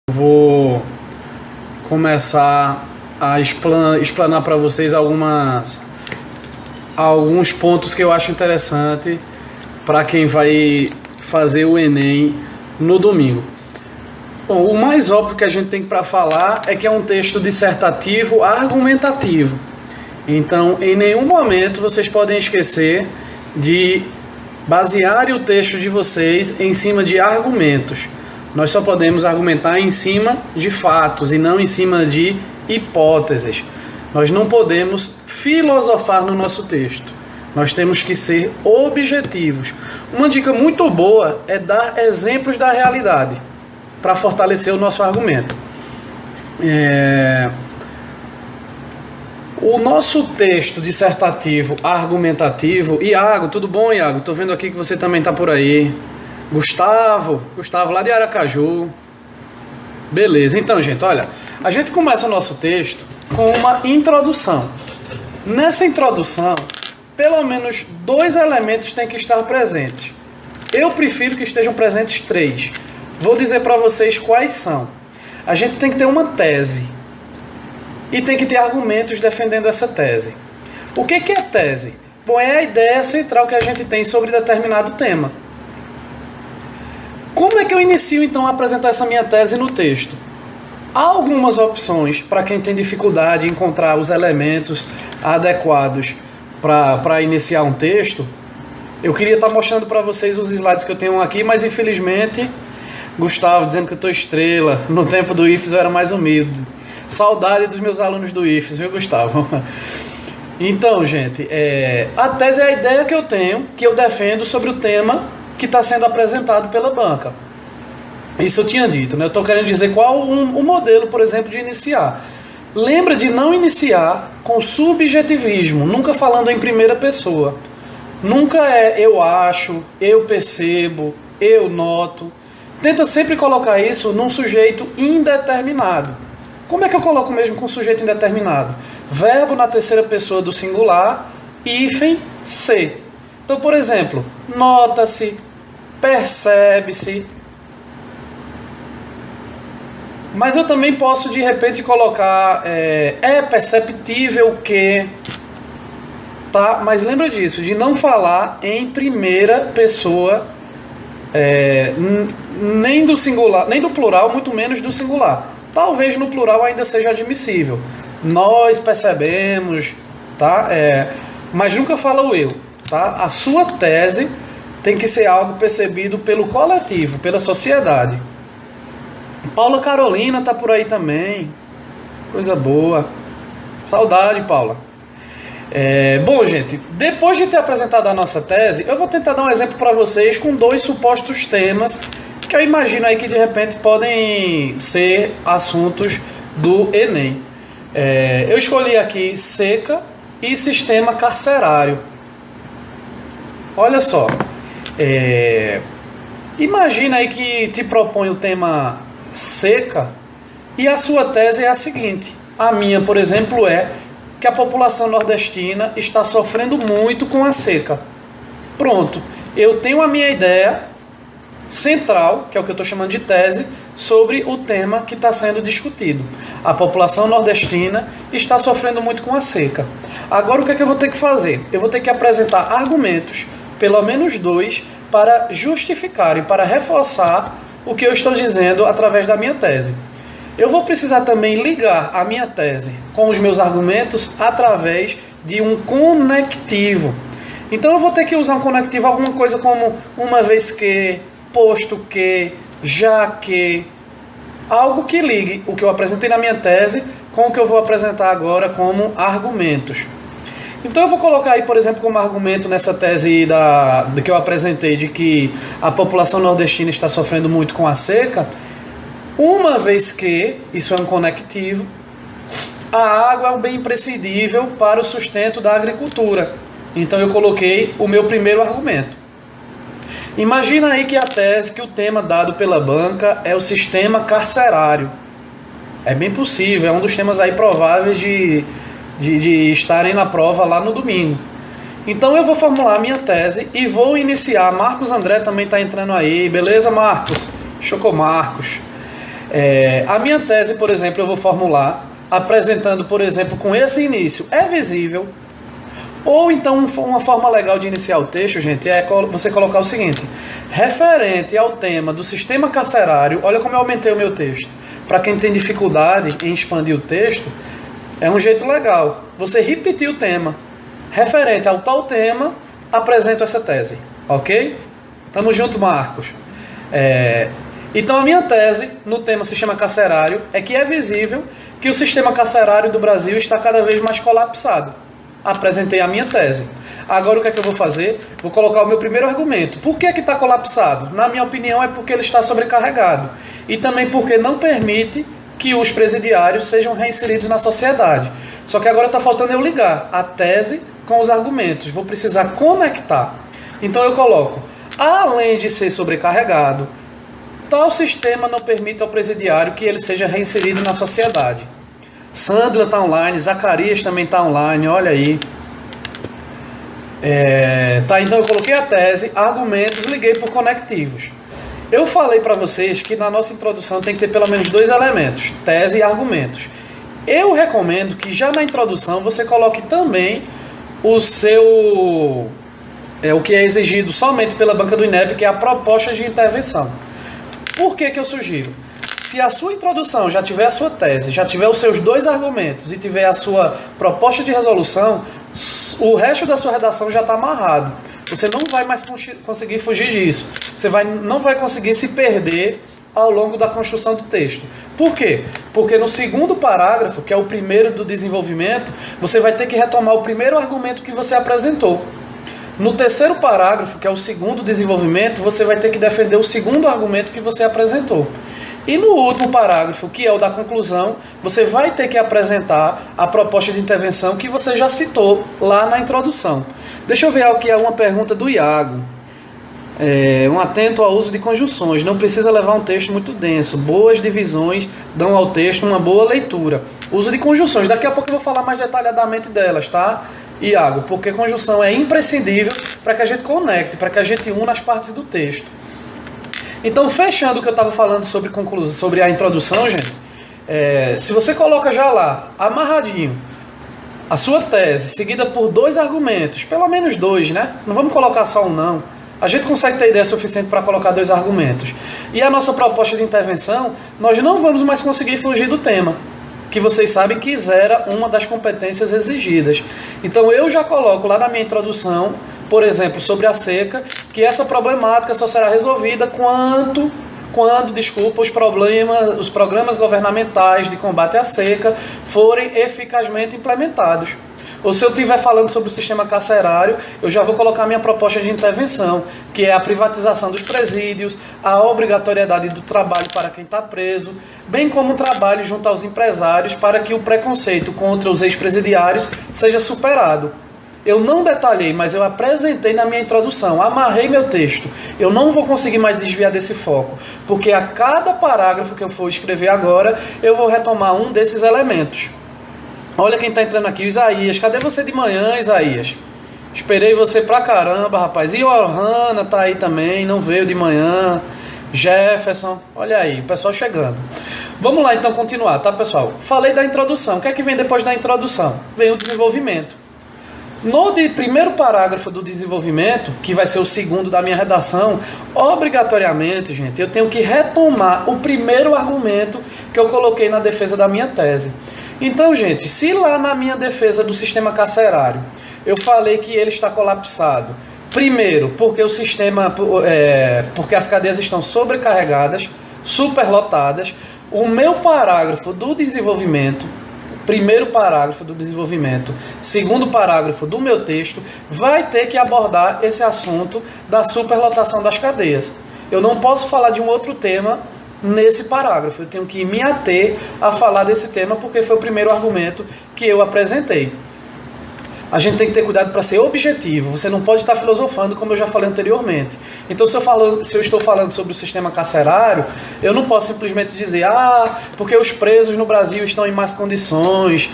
Vou começar a explanar para vocês alguns pontos que eu acho interessante para quem vai fazer o Enem no domingo. Bom, o mais óbvio que a gente tem para falar é que é um texto dissertativo argumentativo. Então, em nenhum momento vocês podem esquecer de basearem o texto de vocês em cima de argumentos. Nós só podemos argumentar em cima de fatos e não em cima de hipóteses. Nós não podemos filosofar no nosso texto. Nós temos que ser objetivos. Uma dica muito boa é dar exemplos da realidade para fortalecer o nosso argumento. O nosso texto dissertativo argumentativo... Iago, tudo bom, Iago? Estou vendo aqui que você também está por aí. Gustavo lá de Aracaju. Beleza, então, gente, olha, a gente começa o nosso texto com uma introdução. Nessa introdução, pelo menos 2 elementos têm que estar presentes. Eu prefiro que estejam presentes 3. Vou dizer para vocês quais são. A gente tem que ter uma tese e tem que ter argumentos defendendo essa tese. O que é tese? Bom, é a ideia central que a gente tem sobre determinado tema. Como é que eu inicio, então, a apresentar essa minha tese no texto? Há algumas opções para quem tem dificuldade em encontrar os elementos adequados para iniciar um texto. Eu queria estar mostrando para vocês os slides que eu tenho aqui, mas, infelizmente, Gustavo dizendo que eu estou estrela. No tempo do IFES eu era mais humilde. Saudade dos meus alunos do IFES, viu, Gustavo? Então, gente, a tese é a ideia que eu tenho, que eu defendo sobre o tema que está sendo apresentado pela banca. Isso eu tinha dito, né? Eu estou querendo dizer qual o modelo, por exemplo, de iniciar. Lembra de não iniciar com subjetivismo, nunca falando em primeira pessoa. Nunca é eu acho, eu percebo, eu noto. Tenta sempre colocar isso num sujeito indeterminado. Como é que eu coloco mesmo com sujeito indeterminado? Verbo na terceira pessoa do singular, hífen se. Então, por exemplo, nota-se, percebe-se. Mas eu também posso, de repente, colocar é perceptível que... Tá? Mas lembra disso, de não falar em primeira pessoa, nem do singular, nem do plural, muito menos do singular. Talvez no plural ainda seja admissível. Nós percebemos, tá? Mas nunca fala o eu. Tá? A sua tese tem que ser algo percebido pelo coletivo, pela sociedade. Paula Carolina está por aí também. Coisa boa. Saudade, Paula. Bom, gente, depois de ter apresentado a nossa tese, eu vou tentar dar um exemplo para vocês com 2 supostos temas que eu imagino aí que de repente podem ser assuntos do Enem. Eu escolhi aqui seca e sistema carcerário. Olha só, imagina aí que te propõe o tema seca e a sua tese é a seguinte. A minha, por exemplo, é que a população nordestina está sofrendo muito com a seca. Pronto, eu tenho a minha ideia central, que é o que eu estou chamando de tese, sobre o tema que está sendo discutido. A população nordestina está sofrendo muito com a seca. Agora, o que é que eu vou ter que fazer? Eu vou ter que apresentar argumentos, pelo menos 2, para justificar e para reforçar o que eu estou dizendo através da minha tese. Eu vou precisar também ligar a minha tese com os meus argumentos através de um conectivo. Então eu vou ter que usar um conectivo, alguma coisa como uma vez que, posto que, já que, algo que ligue o que eu apresentei na minha tese com o que eu vou apresentar agora como argumentos. Então eu vou colocar aí, por exemplo, como argumento nessa tese que eu apresentei, de que a população nordestina está sofrendo muito com a seca, uma vez que, isso é um conectivo, a água é um bem imprescindível para o sustento da agricultura. Então eu coloquei o meu primeiro argumento. Imagina aí que a tese, que o tema dado pela banca é o sistema carcerário. É bem possível, é um dos temas aí prováveis de estarem na prova lá no domingo. Então eu vou formular a minha tese e vou iniciar. Marcos André também está entrando aí. Beleza, Marcos? Chocomarcos. A minha tese, por exemplo, eu vou formular apresentando, por exemplo, com esse início. É visível? Ou então, uma forma legal de iniciar o texto, gente, é você colocar o seguinte: referente ao tema do sistema carcerário. Olha como eu aumentei o meu texto. Para quem tem dificuldade em expandir o texto, é um jeito legal. Você repetir o tema. Referente ao tal tema, apresento essa tese. Ok? Tamo junto, Marcos. Então, a minha tese no tema sistema carcerário é que é visível que o sistema carcerário do Brasil está cada vez mais colapsado. Apresentei a minha tese. Agora, o que é que eu vou fazer? Vou colocar o meu primeiro argumento. Por que está colapsado? Na minha opinião, é porque ele está sobrecarregado. E também porque não permite que os presidiários sejam reinseridos na sociedade. Só que agora está faltando eu ligar a tese com os argumentos. Vou precisar conectar. Então, eu coloco: além de ser sobrecarregado, tal sistema não permite ao presidiário que ele seja reinserido na sociedade. Sandra está online, Zacarias também está online, olha aí. Então eu coloquei a tese, argumentos, liguei por conectivos. Eu falei para vocês que na nossa introdução tem que ter pelo menos 2 elementos, tese e argumentos. Eu recomendo que já na introdução você coloque também o que é exigido somente pela banca do INEP, que é a proposta de intervenção. Por que eu sugiro? Se a sua introdução já tiver a sua tese, já tiver os seus 2 argumentos e tiver a sua proposta de resolução, o resto da sua redação já está amarrado. Você não vai mais conseguir fugir disso. Você não vai conseguir se perder ao longo da construção do texto. Por quê? Porque no segundo parágrafo, que é o primeiro do desenvolvimento, você vai ter que retomar o primeiro argumento que você apresentou. No terceiro parágrafo, que é o segundo desenvolvimento, você vai ter que defender o segundo argumento que você apresentou. E no último parágrafo, que é o da conclusão, você vai ter que apresentar a proposta de intervenção que você já citou lá na introdução. Deixa eu ver aqui uma pergunta do Iago. Um atento ao uso de conjunções. Não precisa levar um texto muito denso. Boas divisões dão ao texto uma boa leitura. Uso de conjunções. Daqui a pouco eu vou falar mais detalhadamente delas, tá, Iago? Porque conjunção é imprescindível para que a gente conecte, para que a gente una as partes do texto. Então, fechando o que eu estava falando sobre conclusão, sobre a introdução, gente, se você coloca já lá, amarradinho, a sua tese, seguida por 2 argumentos, pelo menos 2, né? Não vamos colocar só um, não. A gente consegue ter ideia suficiente para colocar 2 argumentos. E a nossa proposta de intervenção, nós não vamos mais conseguir fugir do tema, que vocês sabem que zera uma das competências exigidas. Então eu já coloco lá na minha introdução, por exemplo, sobre a seca, que essa problemática só será resolvida quando os programas governamentais de combate à seca forem eficazmente implementados. Ou se eu estiver falando sobre o sistema carcerário, eu já vou colocar minha proposta de intervenção, que é a privatização dos presídios, a obrigatoriedade do trabalho para quem está preso, bem como o trabalho junto aos empresários para que o preconceito contra os ex-presidiários seja superado. Eu não detalhei, mas eu apresentei na minha introdução, amarrei meu texto. Eu não vou conseguir mais desviar desse foco, porque a cada parágrafo que eu for escrever agora, eu vou retomar um desses elementos. Olha quem está entrando aqui, Isaías. Cadê você de manhã, Isaías? Esperei você pra caramba, rapaz. E o Ohana tá aí também, não veio de manhã. Jefferson, olha aí, o pessoal chegando. Vamos lá então continuar, tá, pessoal? Falei da introdução. O que é que vem depois da introdução? Vem o desenvolvimento. No primeiro parágrafo do desenvolvimento, que vai ser o segundo da minha redação, obrigatoriamente, gente, eu tenho que retomar o primeiro argumento que eu coloquei na defesa da minha tese. Então, gente, se lá na minha defesa do sistema carcerário eu falei que ele está colapsado, primeiro, porque porque as cadeias estão sobrecarregadas, superlotadas, o meu parágrafo do desenvolvimento, primeiro parágrafo do desenvolvimento, segundo parágrafo do meu texto, vai ter que abordar esse assunto da superlotação das cadeias. Eu não posso falar de um outro tema nesse parágrafo, eu tenho que me ater a falar desse tema porque foi o primeiro argumento que eu apresentei. A gente tem que ter cuidado para ser objetivo, você não pode estar filosofando como eu já falei anteriormente. Então se eu estou falando sobre o sistema carcerário, eu não posso simplesmente dizer, porque os presos no Brasil estão em más condições,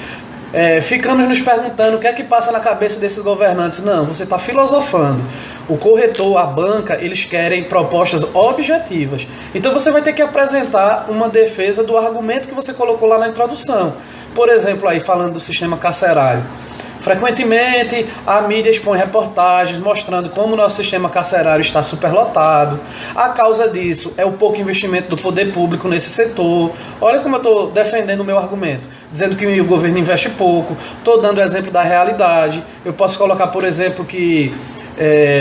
ficamos nos perguntando o que é que passa na cabeça desses governantes. Não, você está filosofando. O corretor, a banca, eles querem propostas objetivas. Então você vai ter que apresentar uma defesa do argumento que você colocou lá na introdução. Por exemplo, aí falando do sistema carcerário. Frequentemente, a mídia expõe reportagens mostrando como o nosso sistema carcerário está superlotado. A causa disso é o pouco investimento do poder público nesse setor. Olha como eu estou defendendo o meu argumento, dizendo que o governo investe pouco. Estou dando o exemplo da realidade. Eu posso colocar, por exemplo, que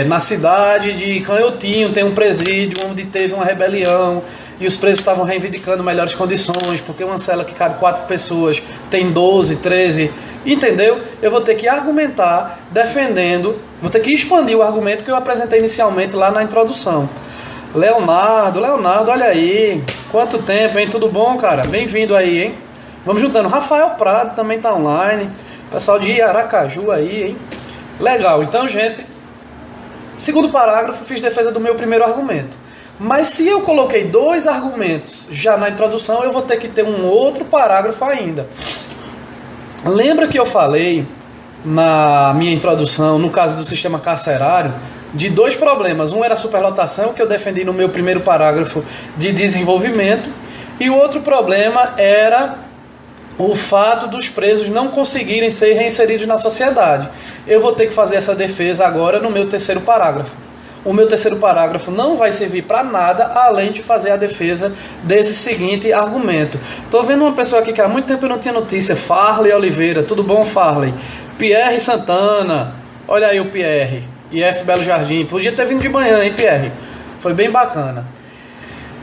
na cidade de Canhotinho tem um presídio onde teve uma rebelião e os presos estavam reivindicando melhores condições, porque uma cela que cabe 4 pessoas tem 12, 13... Entendeu? Eu vou ter que argumentar defendendo, vou ter que expandir o argumento que eu apresentei inicialmente lá na introdução. Leonardo, olha aí. Quanto tempo, hein? Tudo bom, cara? Bem-vindo aí, hein? Vamos juntando. Rafael Prado também tá online. Pessoal de Aracaju aí, hein? Legal. Então, gente, segundo parágrafo, fiz defesa do meu primeiro argumento. Mas se eu coloquei 2 argumentos já na introdução, eu vou ter que ter um outro parágrafo ainda. Lembra que eu falei na minha introdução, no caso do sistema carcerário, de 2 problemas. Um era a superlotação, que eu defendi no meu primeiro parágrafo de desenvolvimento, e o outro problema era o fato dos presos não conseguirem ser reinseridos na sociedade. Eu vou ter que fazer essa defesa agora no meu terceiro parágrafo. O meu terceiro parágrafo não vai servir para nada, além de fazer a defesa desse seguinte argumento. Estou vendo uma pessoa aqui que há muito tempo eu não tinha notícia, Farley Oliveira. Tudo bom, Farley? Pierre Santana, olha aí o Pierre. IF Belo Jardim, podia ter vindo de manhã, hein, Pierre? Foi bem bacana.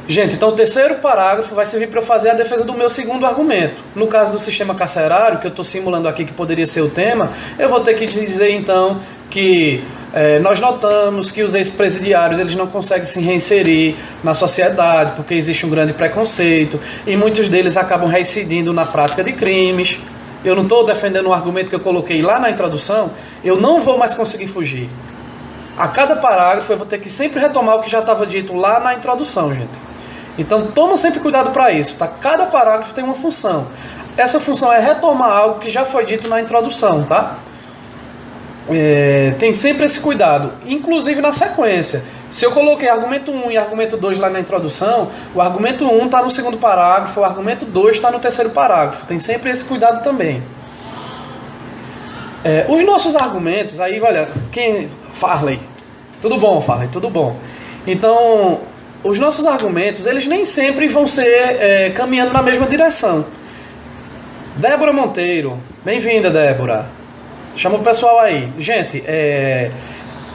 Gente, então o terceiro parágrafo vai servir para eu fazer a defesa do meu segundo argumento. No caso do sistema carcerário, que eu estou simulando aqui que poderia ser o tema, eu vou ter que dizer então que nós notamos que os ex-presidiários eles não conseguem se reinserir na sociedade porque existe um grande preconceito e muitos deles acabam reincidindo na prática de crimes. Eu não estou defendendo um argumento que eu coloquei lá na introdução, eu não vou mais conseguir fugir. A cada parágrafo eu vou ter que sempre retomar o que já estava dito lá na introdução, gente. Então toma sempre cuidado para isso, tá? Cada parágrafo tem uma função. Essa função é retomar algo que já foi dito na introdução, tá? Tem sempre esse cuidado, inclusive na sequência. Se eu coloquei argumento 1 e argumento 2 lá na introdução, o argumento 1 está no segundo parágrafo, o argumento 2 está no terceiro parágrafo. Tem sempre esse cuidado também. Os nossos argumentos, aí, olha, Farley, tudo bom, Farley, tudo bom. Então, os nossos argumentos, eles nem sempre vão ser caminhando na mesma direção. Débora Monteiro, bem-vinda, Débora. Chama o pessoal aí. Gente,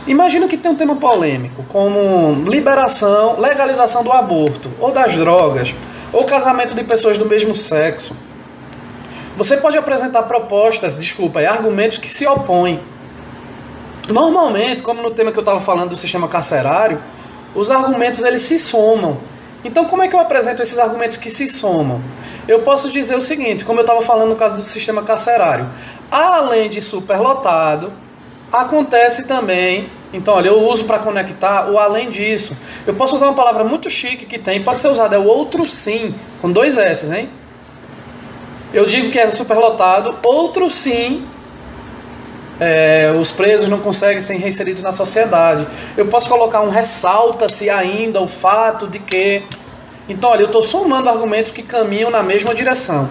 imagina que tem um tema polêmico, como legalização do aborto, ou das drogas, ou casamento de pessoas do mesmo sexo. Você pode apresentar argumentos que se opõem. Normalmente, como no tema que eu estava falando do sistema carcerário, os argumentos eles se somam. Então, como é que eu apresento esses argumentos que se somam? Eu posso dizer o seguinte, como eu estava falando no caso do sistema carcerário. Além de superlotado, acontece também... Então, olha, eu uso para conectar o além disso. Eu posso usar uma palavra muito chique que tem, pode ser usada, é o outro sim, com 2 S, hein? Eu digo que é superlotado, outro sim... os presos não conseguem ser reinseridos na sociedade. Eu posso colocar um ressalta-se ainda o fato de que... Então, olha, eu estou somando argumentos que caminham na mesma direção.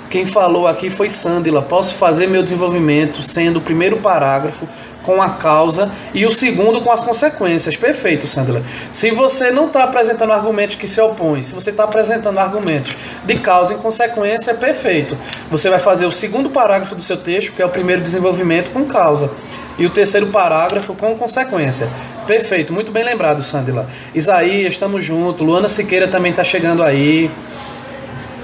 Quem falou aqui foi Sandila. Posso fazer meu desenvolvimento sendo o primeiro parágrafo com a causa e o segundo com as consequências. Perfeito, Sandila. Se você não está apresentando argumentos que se opõem, se você está apresentando argumentos de causa e consequência, é perfeito. Você vai fazer o segundo parágrafo do seu texto, que é o primeiro desenvolvimento com causa, e o terceiro parágrafo com consequência. Perfeito, muito bem lembrado, Sandila. Isaías, estamos juntos. Luana Siqueira também está chegando aí.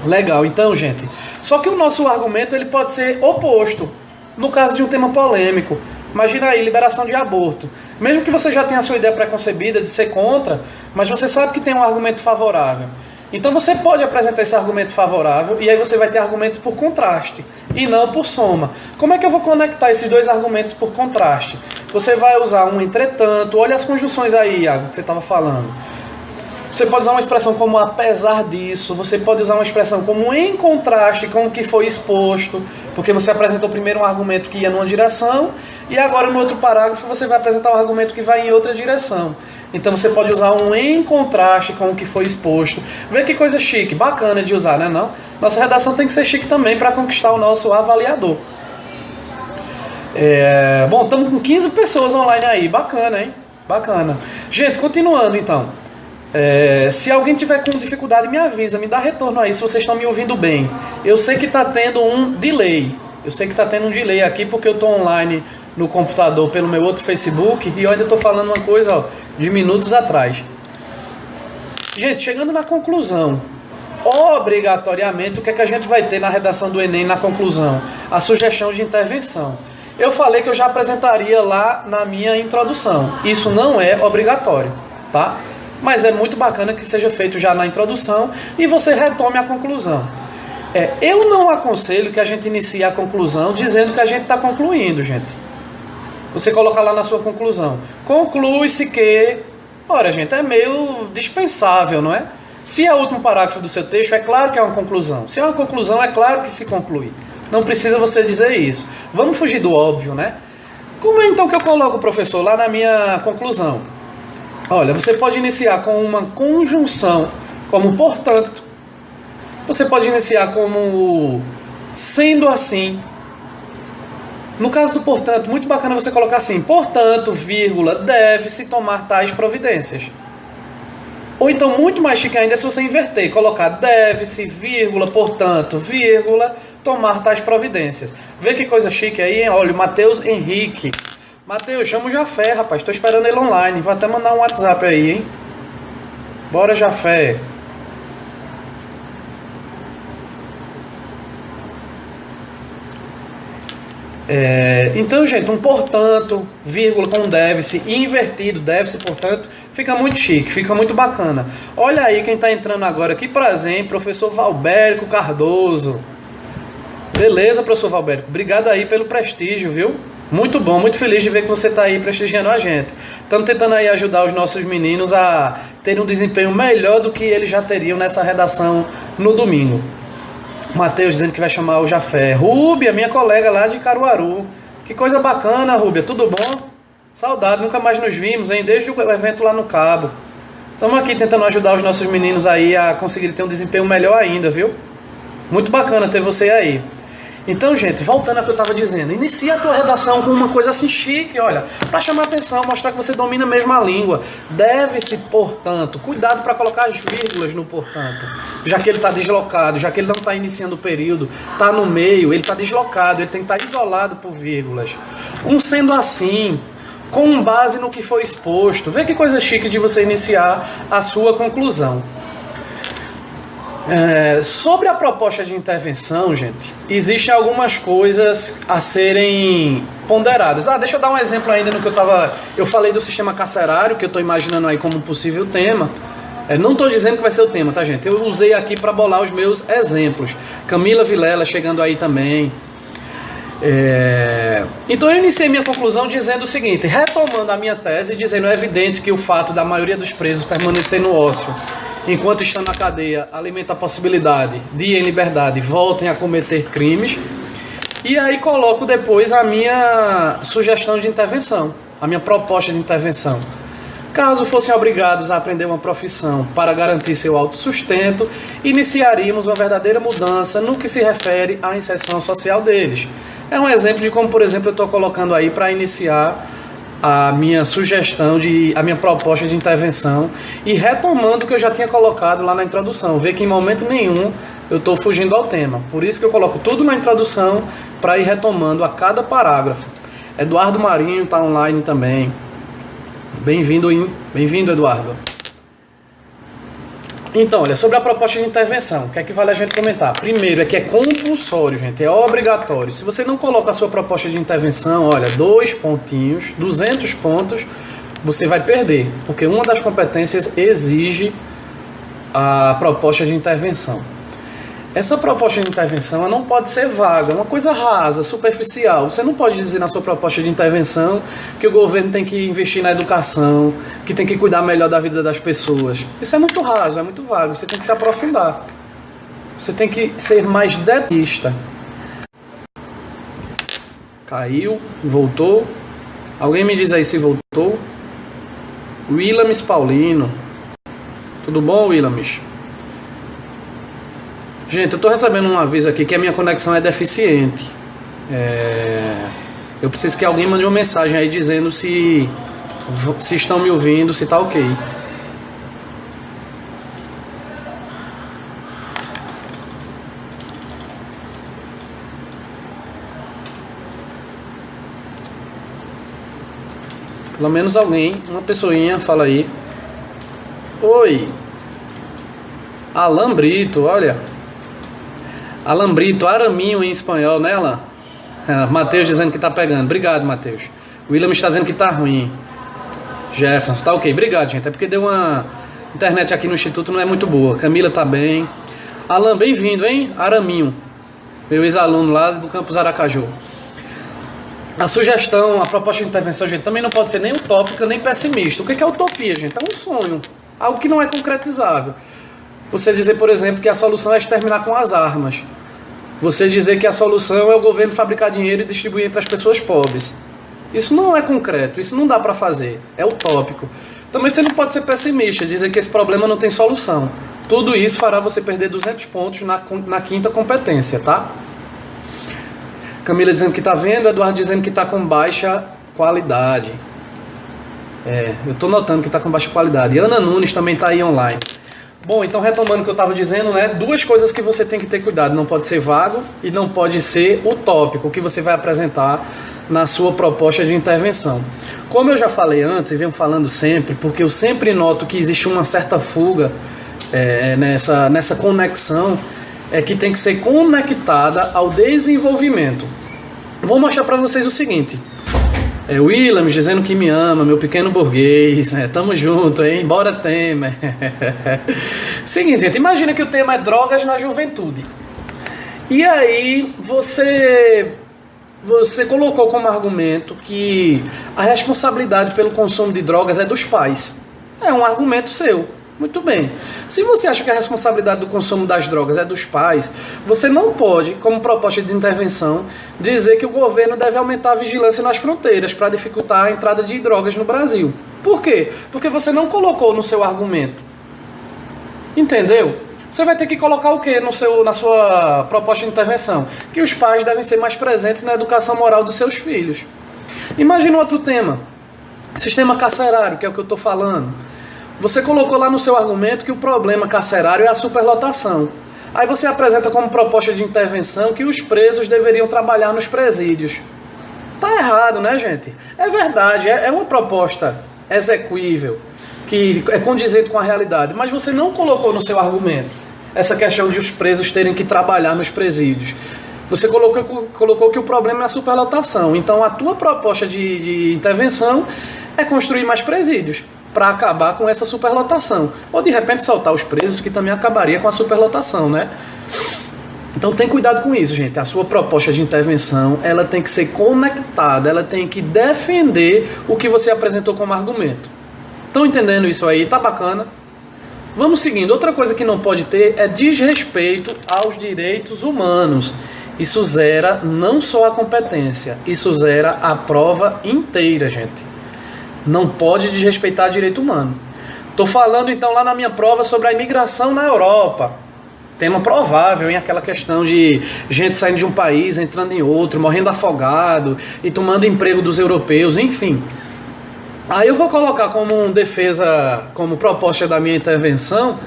Legal, então, gente, só que o nosso argumento ele pode ser oposto, no caso de um tema polêmico. Imagina aí, liberação de aborto. Mesmo que você já tenha a sua ideia preconcebida de ser contra, mas você sabe que tem um argumento favorável. Então você pode apresentar esse argumento favorável e aí você vai ter argumentos por contraste e não por soma. Como é que eu vou conectar esses 2 argumentos por contraste? Você vai usar um entretanto, olha as conjunções aí, Iago, que você estava falando. Você pode usar uma expressão como apesar disso, você pode usar uma expressão como em contraste com o que foi exposto, porque você apresentou primeiro um argumento que ia numa direção, e agora no outro parágrafo você vai apresentar um argumento que vai em outra direção. Então você pode usar um em contraste com o que foi exposto. Vê que coisa chique, bacana de usar, né? Não? Nossa redação tem que ser chique também para conquistar o nosso avaliador. Bom, estamos com 15 pessoas online aí, bacana, hein? Bacana. Gente, continuando então. Se alguém tiver com dificuldade, me avisa, me dá retorno aí se vocês estão me ouvindo bem. Eu sei que está tendo um delay. Eu sei que está tendo um delay aqui porque eu estou online no computador pelo meu outro Facebook e eu ainda estou falando uma coisa de minutos atrás. Gente, chegando na conclusão, obrigatoriamente, o que é que a gente vai ter na redação do Enem na conclusão? A sugestão de intervenção. Eu falei que eu já apresentaria lá na minha introdução. Isso não é obrigatório, tá? Mas é muito bacana que seja feito já na introdução e você retome a conclusão. Eu não aconselho que a gente inicie a conclusão dizendo que a gente está concluindo, gente. Você coloca lá na sua conclusão. Conclui-se que... Ora, gente, é meio dispensável, não é? Se é o último parágrafo do seu texto, é claro que é uma conclusão. Se é uma conclusão, é claro que se conclui. Não precisa você dizer isso. Vamos fugir do óbvio, né? Como é então que eu coloco, professor, lá na minha conclusão? Olha, você pode iniciar com uma conjunção, como portanto. Você pode iniciar como sendo assim. No caso do portanto, muito bacana você colocar assim, portanto, vírgula, deve-se tomar tais providências. Ou então, muito mais chique ainda, se você inverter, colocar deve-se, vírgula, portanto, vírgula, tomar tais providências. Vê que coisa chique aí, hein? Olha, o Matheus Henrique. Matheus, chama o Jafé, rapaz. Estou esperando ele online. Vou até mandar um WhatsApp aí, hein? Bora, Jafé. Então, gente, um portanto, vírgula com deve-se, invertido, deve-se, portanto, fica muito chique, fica muito bacana. Olha aí quem está entrando agora. Que prazer, hein? Professor Valbérico Cardoso. Beleza, professor Valbérico. Obrigado aí pelo prestígio, viu? Muito bom, muito feliz de ver que você está aí prestigiando a gente. Estamos tentando aí ajudar os nossos meninos a terem um desempenho melhor do que eles já teriam nessa redação no domingo. Matheus dizendo que vai chamar o Jafé. Rúbia, minha colega lá de Caruaru. Que coisa bacana, Rúbia, tudo bom? Saudade, nunca mais nos vimos, hein? Desde o evento lá no Cabo. Estamos aqui tentando ajudar os nossos meninos aí a conseguir ter um desempenho melhor ainda, viu? Muito bacana ter você aí. Então, gente, voltando ao que eu estava dizendo, inicia a tua redação com uma coisa assim chique, olha, para chamar atenção, mostrar que você domina mesmo a língua. Deve-se, portanto, cuidado para colocar as vírgulas no portanto, já que ele está deslocado, já que ele não está iniciando o período, está no meio, ele está deslocado, ele tem que estar isolado por vírgulas. Sendo assim, com base no que foi exposto, vê que coisa chique de você iniciar a sua conclusão. Sobre a proposta de intervenção, gente, existem algumas coisas a serem ponderadas. Deixa eu dar um exemplo ainda no que eu falei do sistema carcerário, que eu estou imaginando aí como possível tema. Não estou dizendo que vai ser o tema, tá, gente? Eu usei aqui para bolar os meus exemplos. Camila Vilela chegando aí também. Então eu iniciei minha conclusão dizendo o seguinte, retomando a minha tese, dizendo é evidente que o fato da maioria dos presos permanecer no ócio enquanto estão na cadeia alimenta a possibilidade de, em liberdade, voltem a cometer crimes. E aí coloco depois a minha sugestão de intervenção, a minha proposta de intervenção. Caso fossem obrigados a aprender uma profissão para garantir seu autossustento, iniciaríamos uma verdadeira mudança no que se refere à inserção social deles. É um exemplo de como, por exemplo, eu estou colocando aí para iniciar a minha sugestão, a minha proposta de intervenção e retomando o que eu já tinha colocado lá na introdução. Vê que em momento nenhum eu estou fugindo ao tema. Por isso que eu coloco tudo na introdução para ir retomando a cada parágrafo. Eduardo Marinho está online também. Bem-vindo, Eduardo. Então, olha, sobre a proposta de intervenção, o que é que vale a gente comentar? Primeiro, é que é compulsório, gente, é obrigatório. Se você não coloca a sua proposta de intervenção, olha, 2 pontinhos, 200 pontos, você vai perder, porque uma das competências exige a proposta de intervenção. Essa proposta de intervenção ela não pode ser vaga, uma coisa rasa, superficial. Você não pode dizer na sua proposta de intervenção que o governo tem que investir na educação, que tem que cuidar melhor da vida das pessoas. Isso é muito raso, é muito vago. Você tem que se aprofundar. Você tem que ser mais detalhista. Caiu, voltou. Alguém me diz aí se voltou. Willamis Paulino. Tudo bom, Willamis? Gente, eu estou recebendo um aviso aqui que a minha conexão é deficiente. Eu preciso que alguém mande uma mensagem aí dizendo se estão me ouvindo, se está ok. Pelo menos alguém, uma pessoinha, fala aí. Oi. Alan Brito, olha. Alan Brito, araminho em espanhol, né, Alan? Matheus dizendo que tá pegando. Obrigado, Matheus. William está dizendo que tá ruim. Jefferson, tá ok. Obrigado, gente. É porque deu uma internet aqui no Instituto, não é muito boa. Camila tá bem. Alan, bem-vindo, hein? Araminho. Meu ex-aluno lá do campus Aracaju. A sugestão, a proposta de intervenção, gente, também não pode ser nem utópica, nem pessimista. O que é utopia, gente? É um sonho. Algo que não é concretizável. Você dizer, por exemplo, que a solução é exterminar com as armas. Você dizer que a solução é o governo fabricar dinheiro e distribuir entre as pessoas pobres. Isso não é concreto, isso não dá para fazer. É utópico. Também você não pode ser pessimista, dizer que esse problema não tem solução. Tudo isso fará você perder 200 pontos na quinta competência, tá? Camila dizendo que tá vendo, Eduardo dizendo que tá com baixa qualidade. Eu tô notando que tá com baixa qualidade. E Ana Nunes também tá aí online. Bom, então retomando o que eu estava dizendo, né? Duas coisas que você tem que ter cuidado. Não pode ser vago e não pode ser utópico, o que você vai apresentar na sua proposta de intervenção. Como eu já falei antes e venho falando sempre, porque eu sempre noto que existe uma certa fuga nessa conexão, que tem que ser conectada ao desenvolvimento. Vou mostrar para vocês o seguinte. Williams dizendo que me ama, meu pequeno burguês, tamo junto, hein? Bora, Temer. Seguinte, gente, imagina que o tema é drogas na juventude. E aí você colocou como argumento que a responsabilidade pelo consumo de drogas é dos pais. É um argumento seu. Muito bem. Se você acha que a responsabilidade do consumo das drogas é dos pais, você não pode, como proposta de intervenção, dizer que o governo deve aumentar a vigilância nas fronteiras para dificultar a entrada de drogas no Brasil. Por quê? Porque você não colocou no seu argumento. Entendeu? Você vai ter que colocar o quê na sua proposta de intervenção? Que os pais devem ser mais presentes na educação moral dos seus filhos. Imagina outro tema. Sistema carcerário, que é o que eu estou falando. Você colocou lá no seu argumento que o problema carcerário é a superlotação. Aí você apresenta como proposta de intervenção que os presos deveriam trabalhar nos presídios. Tá errado, né, gente? É verdade, é uma proposta execuível, que é condizente com a realidade, mas você não colocou no seu argumento essa questão de os presos terem que trabalhar nos presídios. Você colocou que o problema é a superlotação. Então a tua proposta de intervenção é construir mais presídios para acabar com essa superlotação. Ou de repente soltar os presos, que também acabaria com a superlotação, né? Então tem cuidado com isso, gente. A sua proposta de intervenção, ela tem que ser conectada, ela tem que defender o que você apresentou como argumento. Estão entendendo isso aí? Tá bacana? Vamos seguindo. Outra coisa que não pode ter é desrespeito aos direitos humanos. Isso zera não só a competência, isso zera a prova inteira, gente. Não pode desrespeitar direito humano. Estou falando então lá na minha prova sobre a imigração na Europa. Tema provável, hein? Aquela questão de gente saindo de um país, entrando em outro, morrendo afogado e tomando emprego dos europeus, enfim. Aí eu vou colocar como defesa, como proposta da minha intervenção,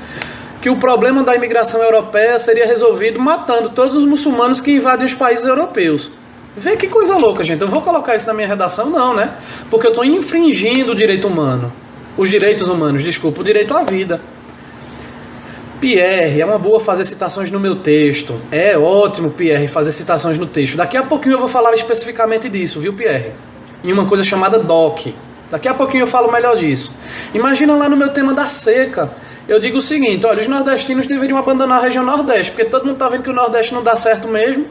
que o problema da imigração europeia seria resolvido matando todos os muçulmanos que invadem os países europeus. Vê que coisa louca, gente. Eu vou colocar isso na minha redação? Não, né? Porque eu estou infringindo o direito humano. Os direitos humanos, desculpa, o direito à vida. Pierre, é uma boa fazer citações no meu texto. É ótimo, Pierre, fazer citações no texto. Daqui a pouquinho eu vou falar especificamente disso, viu, Pierre? Em uma coisa chamada DOC. Daqui a pouquinho eu falo melhor disso. Imagina lá no meu tema da seca. eu digo o seguinte, olha, os nordestinos deveriam abandonar a região Nordeste, porque todo mundo está vendo que o Nordeste não dá certo mesmo.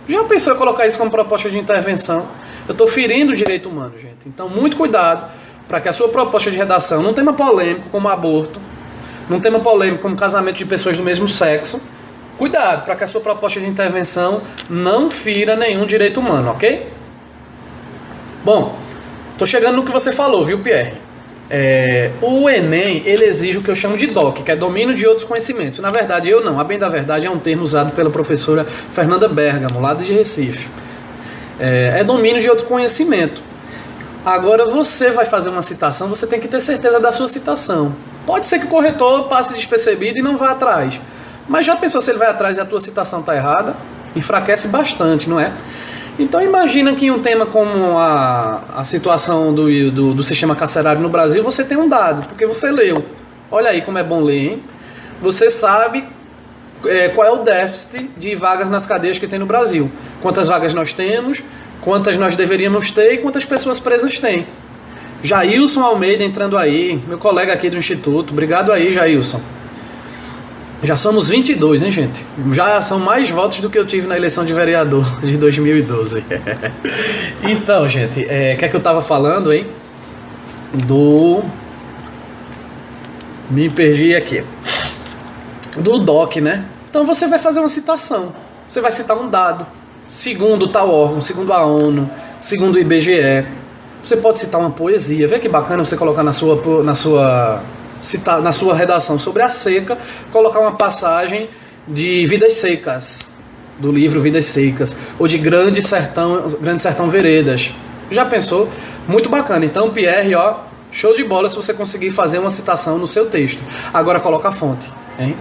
Já pensou em colocar isso como proposta de intervenção? Eu estou ferindo o direito humano, gente. Então, muito cuidado para que a sua proposta de redação, num tema polêmico como aborto, num tema polêmico como casamento de pessoas do mesmo sexo, cuidado para que a sua proposta de intervenção não fira nenhum direito humano, ok? Bom, estou chegando no que você falou, viu, Pierre? O Enem, ele exige o que eu chamo de DOC, que é domínio de outros conhecimentos. Na verdade, eu não. A bem da verdade é um termo usado pela professora Fernanda Bergamo, lá de Recife. É domínio de outro conhecimento. Agora, você vai fazer uma citação, você tem que ter certeza da sua citação. Pode ser que o corretor passe despercebido e não vá atrás. Mas já pensou se ele vai atrás e a tua citação está errada? Enfraquece bastante, não é? Então imagina que em um tema como a situação do sistema carcerário no Brasil, você tem um dado, porque você leu. Olha aí como é bom ler, hein? Você sabe qual é o déficit de vagas nas cadeias que tem no Brasil. Quantas vagas nós temos, quantas nós deveríamos ter e quantas pessoas presas tem. Jailson Almeida entrando aí, meu colega aqui do Instituto. Obrigado aí, Jailson. Já somos 22, hein, gente? Já são mais votos do que eu tive na eleição de vereador de 2012. Então, gente, o que é que eu tava falando, hein? Me perdi aqui. Do DOC, né? Então você vai fazer uma citação. Você vai citar um dado. Segundo tal órgão, segundo a ONU, segundo o IBGE. Você pode citar uma poesia. Vê que bacana você colocar na sua redação sobre a seca, colocar uma passagem de Vidas Secas, do livro Vidas Secas, ou de Grande Sertão Veredas. Já pensou? Muito bacana. Então, Pierre, ó, show de bola se você conseguir fazer uma citação no seu texto. Agora coloca a fonte, hein?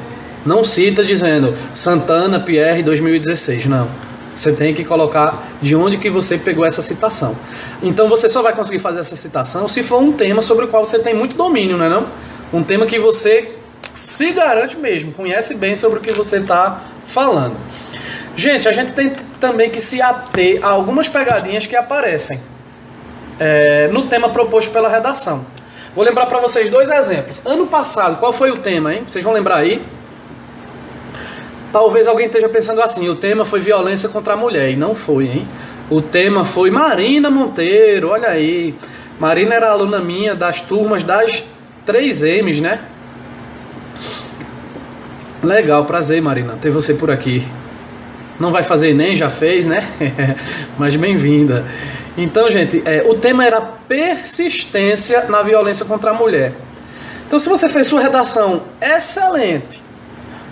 Não cita dizendo Santana, Pierre, 2016, não. Você tem que colocar de onde que você pegou essa citação. Então você só vai conseguir fazer essa citação se for um tema sobre o qual você tem muito domínio, não é não? Um tema que você se garante mesmo, conhece bem sobre o que você está falando. Gente, a gente tem também que se ater a algumas pegadinhas que aparecem no tema proposto pela redação. Vou lembrar para vocês 2 exemplos. Ano passado, qual foi o tema, hein? Vocês vão lembrar aí? Talvez alguém esteja pensando assim, o tema foi violência contra a mulher, e não foi, hein? O tema foi Marina Monteiro, olha aí. Marina era aluna minha das turmas das 3Ms, né? Legal, prazer, Marina, ter você por aqui. Não vai fazer Enem, já fez, né? Mas bem-vinda. Então, gente, o tema era persistência na violência contra a mulher. Então, se você fez sua redação excelente,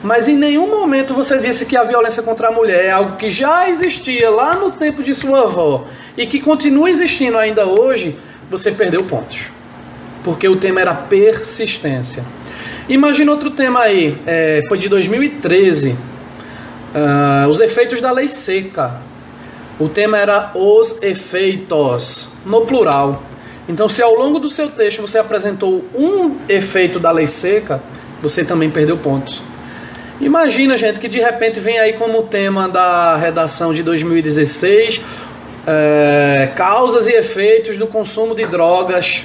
mas em nenhum momento você disse que a violência contra a mulher é algo que já existia lá no tempo de sua avó e que continua existindo ainda hoje, você perdeu pontos. Porque o tema era persistência. Imagina outro tema aí, foi de 2013, os efeitos da lei seca. O tema era os efeitos, no plural. Então, se ao longo do seu texto você apresentou um efeito da lei seca, você também perdeu pontos. Imagina, gente, que de repente vem aí como tema da redação de 2016, causas e efeitos do consumo de drogas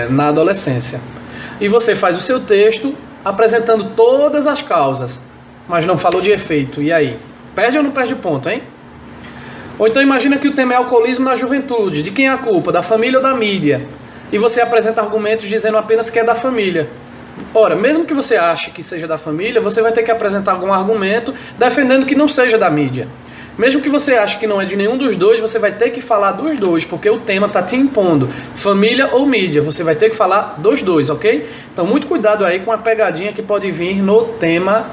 na adolescência. E você faz o seu texto apresentando todas as causas, mas não falou de efeito. E aí? Perde ou não perde ponto, hein? Ou então imagina que o tema é alcoolismo na juventude. De quem é a culpa? Da família ou da mídia? E você apresenta argumentos dizendo apenas que é da família. Ora, mesmo que você ache que seja da família, você vai ter que apresentar algum argumento defendendo que não seja da mídia. Mesmo que você ache que não é de nenhum dos dois, você vai ter que falar dos dois, porque o tema está te impondo, família ou mídia, você vai ter que falar dos dois, ok? Então, muito cuidado aí com a pegadinha que pode vir no tema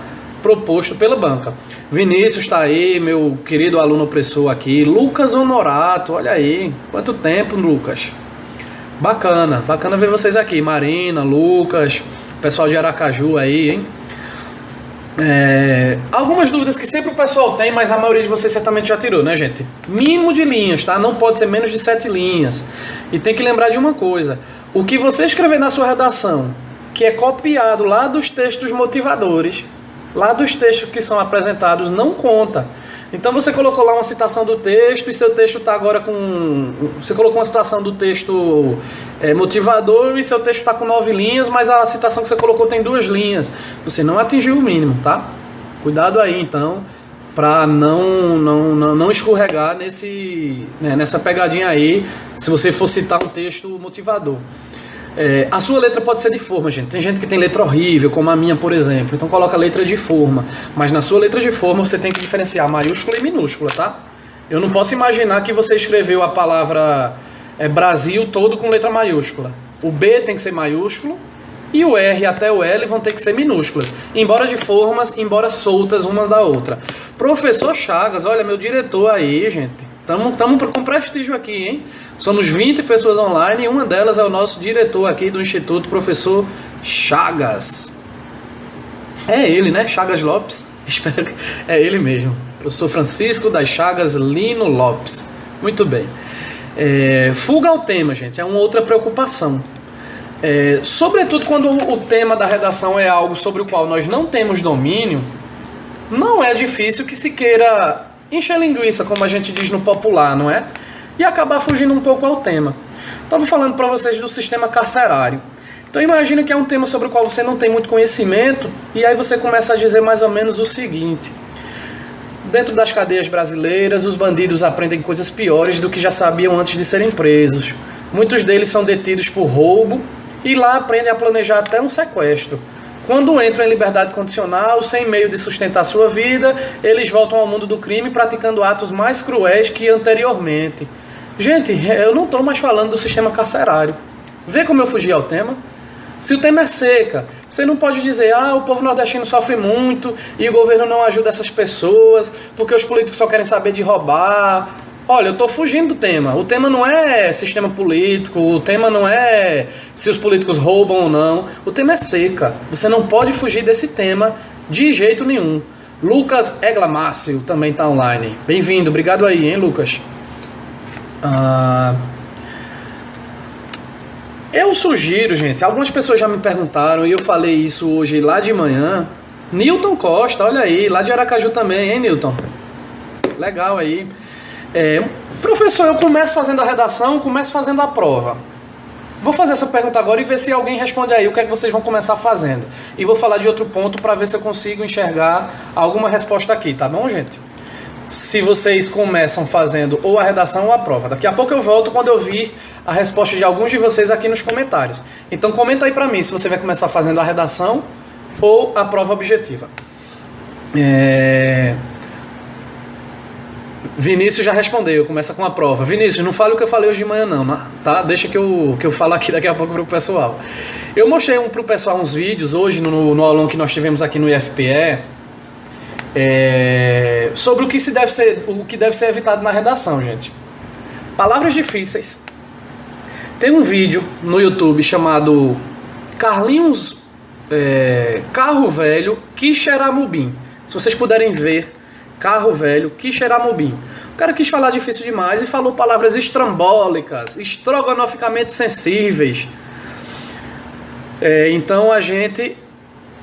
proposto pela banca. Vinícius está aí, meu querido aluno opressor aqui, Lucas Honorato, olha aí, quanto tempo, Lucas. Bacana ver vocês aqui, Marina, Lucas, pessoal de Aracaju aí, hein? Algumas dúvidas que sempre o pessoal tem, mas a maioria de vocês certamente já tirou, né, gente? Mínimo de linhas, tá? Não pode ser menos de 7 linhas. E tem que lembrar de uma coisa: o que você escrever na sua redação, que é copiado lá dos textos motivadores, lá dos textos que são apresentados não conta. Então você colocou lá uma citação do texto e seu texto está agora com... Você colocou uma citação do texto motivador e seu texto está com 9 linhas, mas a citação que você colocou tem 2 linhas. Você não atingiu o mínimo, tá? Cuidado aí, então, para não escorregar nessa pegadinha aí, se você for citar um texto motivador. A sua letra pode ser de forma, gente. Tem gente que tem letra horrível, como a minha, por exemplo. Então coloca letra de forma. Mas na sua letra de forma você tem que diferenciar maiúscula e minúscula, tá? Eu não posso imaginar que você escreveu a palavra Brasil todo com letra maiúscula. O B tem que ser maiúsculo e o R até o L vão ter que ser minúsculas. Embora de formas, embora soltas uma da outra. Professor Chagas, olha, meu diretor aí, gente. Estamos com prestígio aqui, hein? Somos 20 pessoas online e uma delas é o nosso diretor aqui do Instituto, professor Chagas. É ele, né? Chagas Lopes. Espero que é ele mesmo. Professor Francisco das Chagas Lino Lopes. Muito bem. Fuga ao tema, gente, é uma outra preocupação. Sobretudo quando o tema da redação é algo sobre o qual nós não temos domínio, não é difícil que se queira encher linguiça, como a gente diz no popular, não é? E acabar fugindo um pouco ao tema. Estava falando para vocês do sistema carcerário. Então imagina que é um tema sobre o qual você não tem muito conhecimento, e aí você começa a dizer mais ou menos o seguinte: dentro das cadeias brasileiras, os bandidos aprendem coisas piores do que já sabiam antes de serem presos. Muitos deles são detidos por roubo, e lá aprendem a planejar até um sequestro. Quando entram em liberdade condicional, sem meio de sustentar sua vida, eles voltam ao mundo do crime praticando atos mais cruéis que anteriormente. Gente, eu não estou mais falando do sistema carcerário. Vê como eu fugi ao tema? Se o tema é seca, você não pode dizer, o povo nordestino sofre muito e o governo não ajuda essas pessoas porque os políticos só querem saber de roubar. Olha, eu estou fugindo do tema. O tema não é sistema político, o tema não é se os políticos roubam ou não. O tema é seca. Você não pode fugir desse tema de jeito nenhum. Lucas Eglamácio também está online. Bem-vindo, obrigado aí, hein, Lucas? Eu sugiro, gente, algumas pessoas já me perguntaram e eu falei isso hoje lá de manhã. Newton Costa, olha aí, lá de Aracaju também, hein, Newton? Legal aí. Professor, eu começo fazendo a redação, começo fazendo a prova. Vou fazer essa pergunta agora e ver se alguém responde aí o que é que vocês vão começar fazendo. E vou falar de outro ponto para ver se eu consigo enxergar alguma resposta aqui, tá bom, gente? Se vocês começam fazendo ou a redação ou a prova. Daqui a pouco eu volto quando eu vir a resposta de alguns de vocês aqui nos comentários. Então comenta aí para mim se você vai começar fazendo a redação ou a prova objetiva. Vinícius já respondeu, começa com a prova. Vinícius, não fale o que eu falei hoje de manhã não, tá? Deixa que eu falo aqui daqui a pouco pro pessoal. Eu mostrei pro pessoal uns vídeos hoje no aulão que nós tivemos aqui no IFPE, sobre o que deve ser evitado na redação, gente. Palavras difíceis. Tem um vídeo no YouTube chamado Carlinhos Carro Velho Quixeramobim. Se vocês puderem ver, Carro Velho Quixeramobim. O cara quis falar difícil demais e falou palavras estrambólicas, estrogonoficamente sensíveis. Então a gente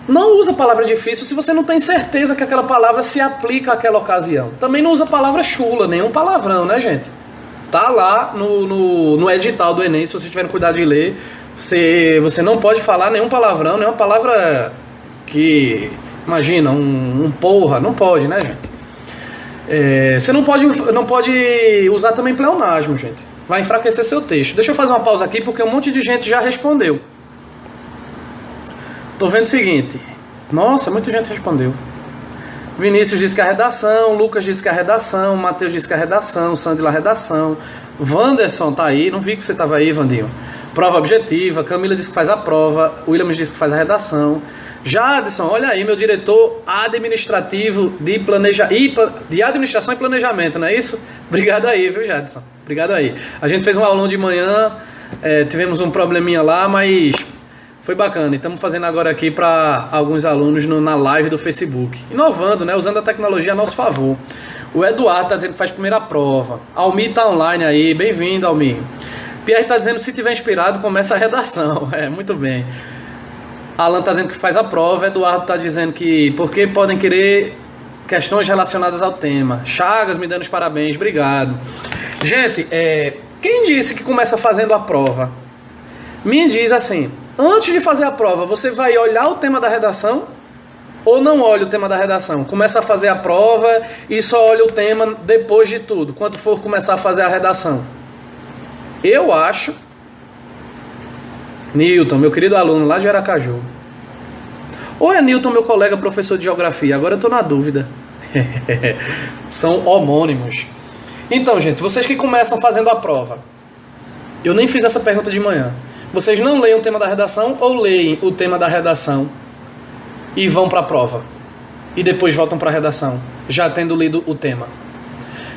não usa palavra difícil se você não tem certeza que aquela palavra se aplica àquela ocasião. Também não usa palavra chula, nenhum palavrão, né, gente? Tá lá no edital do Enem, se vocês tiverem cuidado de ler, você não pode falar nenhum palavrão, nenhuma palavra que... Imagina, um porra, não pode, né, gente? Você não pode usar também pleonasmo, gente. Vai enfraquecer seu texto. Deixa eu fazer uma pausa aqui, porque um monte de gente já respondeu. Tô vendo o seguinte. Nossa, muita gente respondeu. Vinícius disse que a redação, Lucas disse que a redação, Matheus disse que a redação, Sandy a redação, Wanderson tá aí, não vi que você tava aí, Vandinho. Prova objetiva, Camila disse que faz a prova, Williams disse que faz a redação. Jadson, olha aí, meu diretor administrativo de administração e planejamento, não é isso? Obrigado aí, viu, Jadson? Obrigado aí. A gente fez um aulão de manhã, tivemos um probleminha lá, mas foi bacana. E estamos fazendo agora aqui para alguns alunos na live do Facebook. Inovando, né? Usando a tecnologia a nosso favor. O Eduardo está dizendo que faz primeira prova. Almir está online aí, bem-vindo, Almir. Pierre está dizendo que se tiver inspirado, começa a redação. Muito bem. Alan está dizendo que faz a prova. Eduardo está dizendo que porque podem querer questões relacionadas ao tema. Chagas me dando os parabéns, obrigado. Gente, quem disse que começa fazendo a prova? Me diz assim, antes de fazer a prova, você vai olhar o tema da redação ou não olha o tema da redação? Começa a fazer a prova e só olha o tema depois de tudo, quando for começar a fazer a redação. Eu acho... Newton, meu querido aluno lá de Aracaju. Ou é Newton, meu colega professor de geografia? Agora eu estou na dúvida. São homônimos. Então, gente, vocês que começam fazendo a prova, eu nem fiz essa pergunta de manhã. Vocês não leem o tema da redação ou leem o tema da redação e vão para a prova? E depois voltam para a redação, já tendo lido o tema?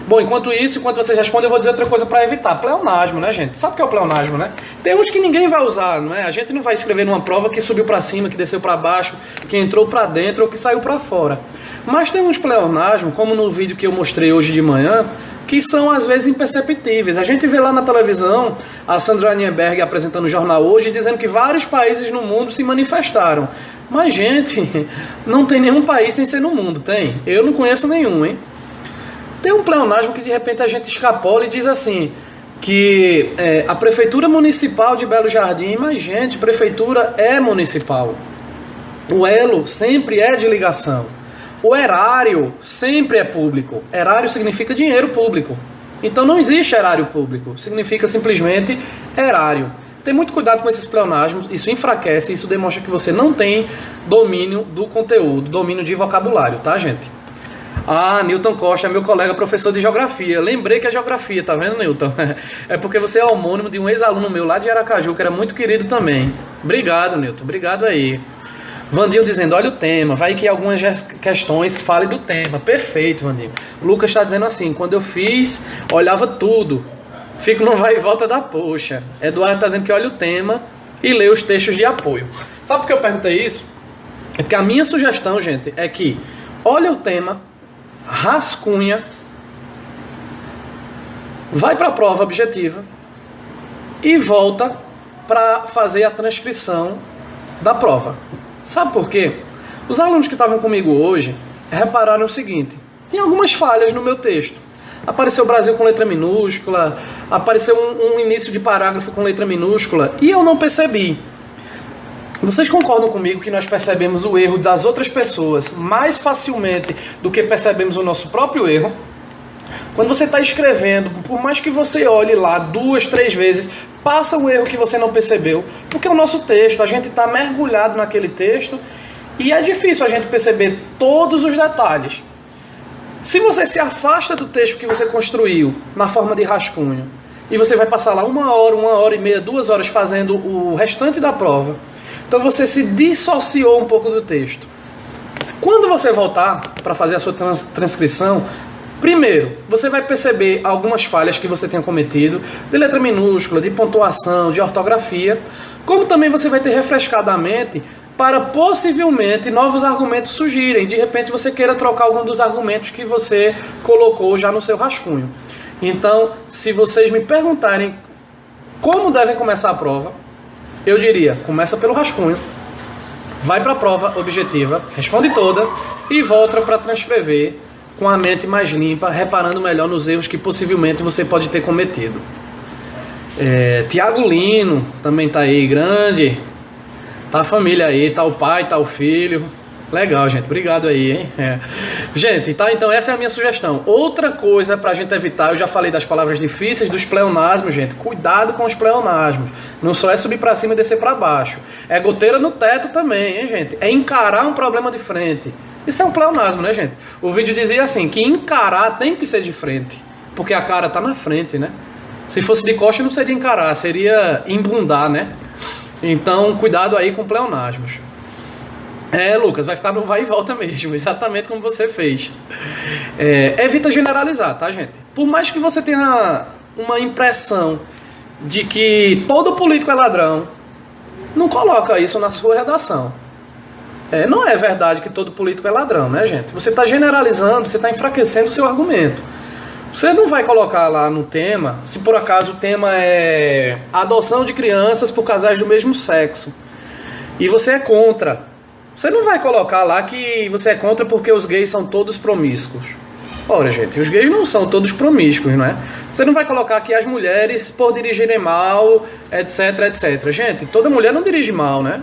Bom, enquanto vocês respondem, eu vou dizer outra coisa para evitar. Pleonasmo, né, gente? Sabe o que é o pleonasmo, né? Tem uns que ninguém vai usar, não é? A gente não vai escrever numa prova que subiu para cima, que desceu para baixo, que entrou para dentro ou que saiu para fora. Mas tem uns pleonasmos, como no vídeo que eu mostrei hoje de manhã, que são às vezes imperceptíveis. A gente vê lá na televisão a Sandra Nienberg apresentando o jornal hoje, dizendo que vários países no mundo se manifestaram. Mas, gente, não tem nenhum país sem ser no mundo, tem? Eu não conheço nenhum, hein? Tem um pleonasmo que de repente a gente escapola e diz assim, que a Prefeitura Municipal de Belo Jardim, mas gente, Prefeitura é municipal. O elo sempre é de ligação. O erário sempre é público. Erário significa dinheiro público. Então não existe erário público, significa simplesmente erário. Tem muito cuidado com esses pleonasmos, isso enfraquece, isso demonstra que você não tem domínio do conteúdo, domínio de vocabulário, tá, gente? Ah, Newton Costa é meu colega professor de geografia. Lembrei que é geografia, tá vendo, Newton? É porque você é homônimo de um ex-aluno meu lá de Aracaju, que era muito querido também. Obrigado, Newton, obrigado aí. Vandinho dizendo, olha o tema, vai que algumas questões que falem do tema. Perfeito, Vandinho. Lucas está dizendo assim, quando eu fiz, olhava tudo. Fico no vai e volta da poxa. Eduardo está dizendo que olha o tema e lê os textos de apoio. Sabe por que eu perguntei isso? É porque a minha sugestão, gente, é que olha o tema, rascunha, vai para a prova objetiva e volta para fazer a transcrição da prova. Sabe por quê? Os alunos que estavam comigo hoje repararam o seguinte, tem algumas falhas no meu texto. Apareceu Brasil com letra minúscula, apareceu um início de parágrafo com letra minúscula e eu não percebi. Vocês concordam comigo que nós percebemos o erro das outras pessoas mais facilmente do que percebemos o nosso próprio erro? Quando você está escrevendo, por mais que você olhe lá 2, 3 vezes, passa um erro que você não percebeu, porque o nosso texto, a gente está mergulhado naquele texto e é difícil a gente perceber todos os detalhes. Se você se afasta do texto que você construiu na forma de rascunho e você vai passar lá 1 hora, 1h30, 2 horas fazendo o restante da prova, então você se dissociou um pouco do texto. Quando você voltar para fazer a sua transcrição, primeiro, você vai perceber algumas falhas que você tenha cometido, de letra minúscula, de pontuação, de ortografia, como também você vai ter refrescado a mente para possivelmente novos argumentos surgirem. De repente você queira trocar algum dos argumentos que você colocou já no seu rascunho. Então, se vocês me perguntarem como devem começar a prova, eu diria, começa pelo rascunho, vai para a prova objetiva, responde toda e volta para transcrever com a mente mais limpa, reparando melhor nos erros que possivelmente você pode ter cometido. Tiago Lino também tá aí, grande. Tá a família aí, tá o pai, tá o filho. Legal, gente, obrigado aí, hein? Gente, tá, então essa é a minha sugestão. Outra coisa pra gente evitar, eu já falei das palavras difíceis, dos pleonasmos, gente. Cuidado com os pleonasmos. Não só é subir pra cima e descer pra baixo. É goteira no teto também, hein, gente? É encarar um problema de frente. Isso é um pleonasmo, né, gente? O vídeo dizia assim, que encarar tem que ser de frente, porque a cara tá na frente, né? Se fosse de costa não seria encarar, seria embundar, né? Então, cuidado aí com pleonasmos. Lucas, vai ficar no vai e volta mesmo, exatamente como você fez. Evita generalizar, tá, gente? Por mais que você tenha uma impressão de que todo político é ladrão, não coloca isso na sua redação. Não é verdade que todo político é ladrão, né, gente? Você está generalizando, você está enfraquecendo o seu argumento. Você não vai colocar lá no tema, se por acaso o tema é adoção de crianças por casais do mesmo sexo. e você é contra. Você não vai colocar lá que você é contra porque os gays são todos promíscuos. Ora, gente, os gays não são todos promíscuos, não é? Você não vai colocar que as mulheres, por dirigirem mal, etc, etc. Gente, toda mulher não dirige mal, né?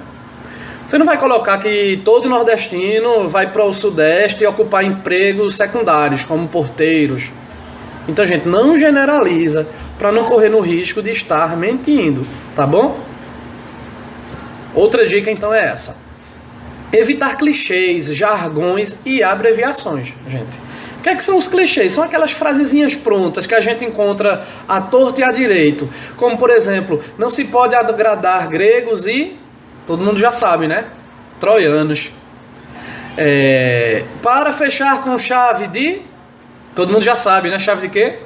Você não vai colocar que todo nordestino vai para o sudeste e ocupar empregos secundários, como porteiros. Então, gente, não generaliza para não correr no risco de estar mentindo, tá bom? Outra dica, então, é essa. Evitar clichês, jargões e abreviações, gente. O que é que são os clichês? São aquelas frasezinhas prontas que a gente encontra à torto e à direito. Como, por exemplo, não se pode agradar gregos e... todo mundo já sabe, né? Troianos. Para fechar com chave de... todo mundo já sabe, né? Chave de quê?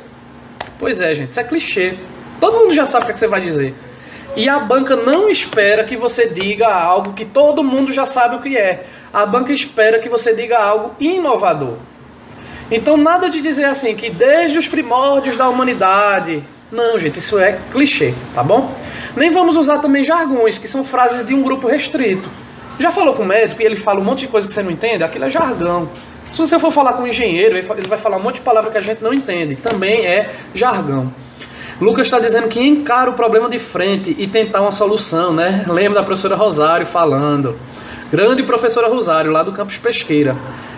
Pois é, gente. Isso é clichê. Todo mundo já sabe o que é que você vai dizer. E a banca não espera que você diga algo que todo mundo já sabe o que é. A banca espera que você diga algo inovador. Então, nada de dizer assim, que desde os primórdios da humanidade... não, gente, isso é clichê, tá bom? Nem vamos usar também jargões, que são frases de um grupo restrito. Já falou com o médico e ele fala um monte de coisa que você não entende? Aquilo é jargão. Se você for falar com um engenheiro, ele vai falar um monte de palavra que a gente não entende. Também é jargão. Lucas está dizendo que encara o problema de frente e tentar uma solução, né? Lembra da professora Rosário falando. Grande professora Rosário, lá do Campus Pesqueira.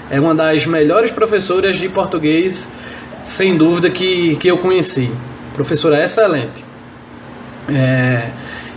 É uma das melhores professoras de português, sem dúvida, que eu conheci. Professora excelente.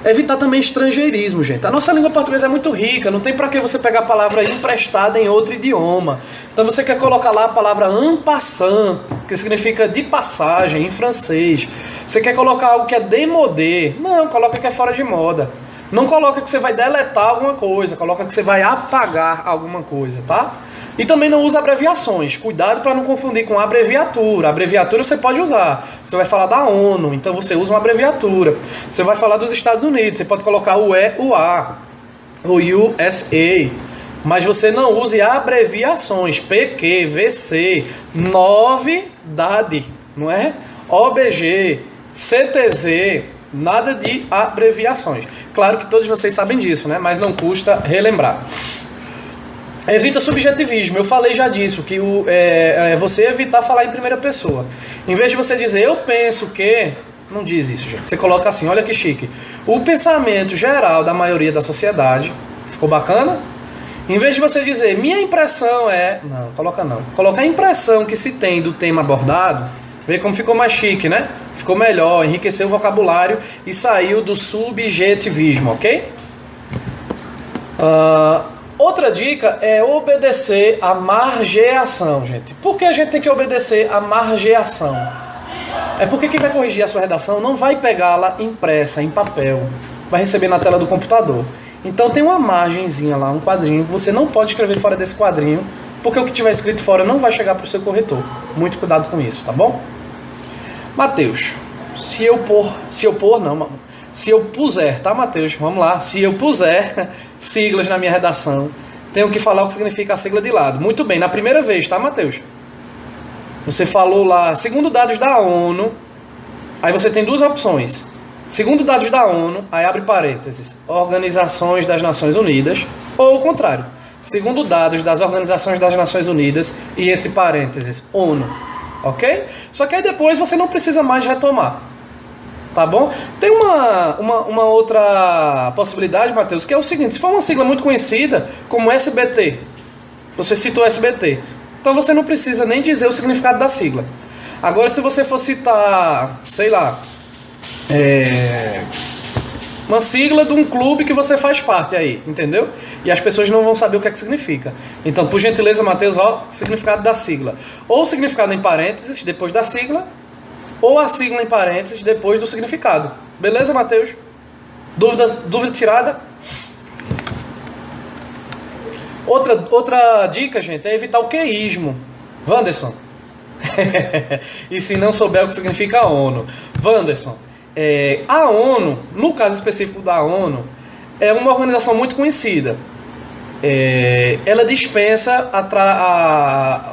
Evitar também estrangeirismo, gente. A nossa língua portuguesa é muito rica, não tem para que você pegar a palavra emprestada em outro idioma. Então você quer colocar lá a palavra en passant, que significa de passagem, em francês. Você quer colocar algo que é démodé. Não, coloca que é fora de moda. Não coloca que você vai deletar alguma coisa, coloca que você vai apagar alguma coisa, tá? E também não usa abreviações. Cuidado para não confundir com abreviatura. Abreviatura você pode usar. Você vai falar da ONU, então você usa uma abreviatura. Você vai falar dos Estados Unidos, você pode colocar o E, o A, o USA. Mas você não use abreviações. PQ, VC, novidade, não é? OBG, CTZ, nada de abreviações. Claro que todos vocês sabem disso, né? Mas não custa relembrar. Evita subjetivismo, eu falei já disso, que você evitar falar em primeira pessoa. Em vez de você dizer, eu penso que... não diz isso, gente. Você coloca assim, olha que chique. O pensamento geral da maioria da sociedade. Ficou bacana? Em vez de você dizer, minha impressão é... não, coloca não. Colocar a impressão que se tem do tema abordado. Vê como ficou mais chique, né? Ficou melhor, enriqueceu o vocabulário e saiu do subjetivismo, ok? Outra dica é obedecer à margeação, gente. Por que a gente tem que obedecer à margeação? É porque quem vai corrigir a sua redação não vai pegá-la impressa, em papel. Vai receber na tela do computador. Então tem uma margenzinha lá, um quadrinho. Você não pode escrever fora desse quadrinho, porque o que tiver escrito fora não vai chegar para o seu corretor. Muito cuidado com isso, tá bom? Mateus, se eu puser, tá, Mateus? Vamos lá. Se eu puser siglas na minha redação, tenho que falar o que significa a sigla de lado. Muito bem, na primeira vez, tá, Mateus? Você falou lá, segundo dados da ONU, aí você tem duas opções. Segundo dados da ONU, aí abre parênteses, Organizações das Nações Unidas, ou o contrário. Segundo dados das Organizações das Nações Unidas e entre parênteses, ONU. Ok? Só que aí depois você não precisa mais retomar. Tá bom? Tem uma outra possibilidade, Matheus, que é o seguinte: se for uma sigla muito conhecida, como SBT, você citou SBT, então você não precisa nem dizer o significado da sigla. Agora, se você for citar, sei lá, uma sigla de um clube que você faz parte aí, entendeu? E as pessoas não vão saber o que é que significa. Então, por gentileza, Matheus, significado da sigla. Ou o significado em parênteses, depois da sigla, ou a sigla em parênteses, depois do significado. Beleza, Matheus? Dúvida tirada? Outra dica, gente, é evitar o queísmo. Wanderson. E se não souber o que significa a ONU. Wanderson. A ONU, no caso específico da ONU, é uma organização muito conhecida. Ela dispensa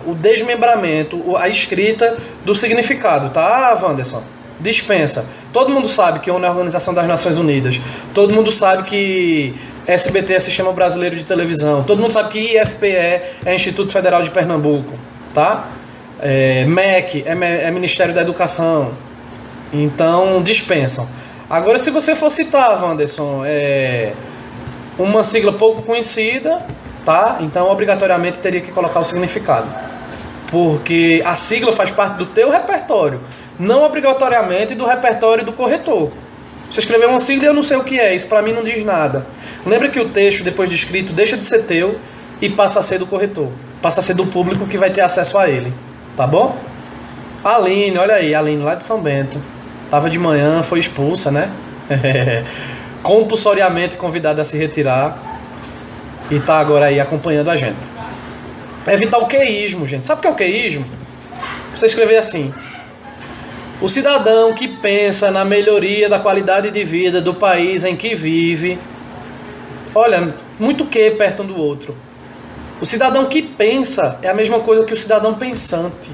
o desmembramento, a escrita do significado, tá, Wanderson? Dispensa. Todo mundo sabe que a ONU é a Organização das Nações Unidas. Todo mundo sabe que SBT é Sistema Brasileiro de Televisão. Todo mundo sabe que IFPE é Instituto Federal de Pernambuco, tá? MEC é Ministério da Educação. Então, dispensam. Agora, se você for citar, Wanderson, uma sigla pouco conhecida, tá? Então, obrigatoriamente, teria que colocar o significado. Porque a sigla faz parte do teu repertório, não obrigatoriamente do repertório do corretor. Você escreveu uma sigla e eu não sei o que é, isso para mim não diz nada. Lembra que o texto, depois de escrito, deixa de ser teu e passa a ser do corretor. Passa a ser do público que vai ter acesso a ele. Tá bom? Aline, olha aí, Aline lá de São Bento. Tava de manhã, foi expulsa, né? Compulsoriamente convidada a se retirar. E tá agora aí acompanhando a gente. Evitar o queísmo, gente. Sabe o que é o queísmo? Você escrever assim: o cidadão que pensa na melhoria da qualidade de vida do país em que vive. Olha, muito que perto um do outro. O cidadão que pensa é a mesma coisa que o cidadão pensante.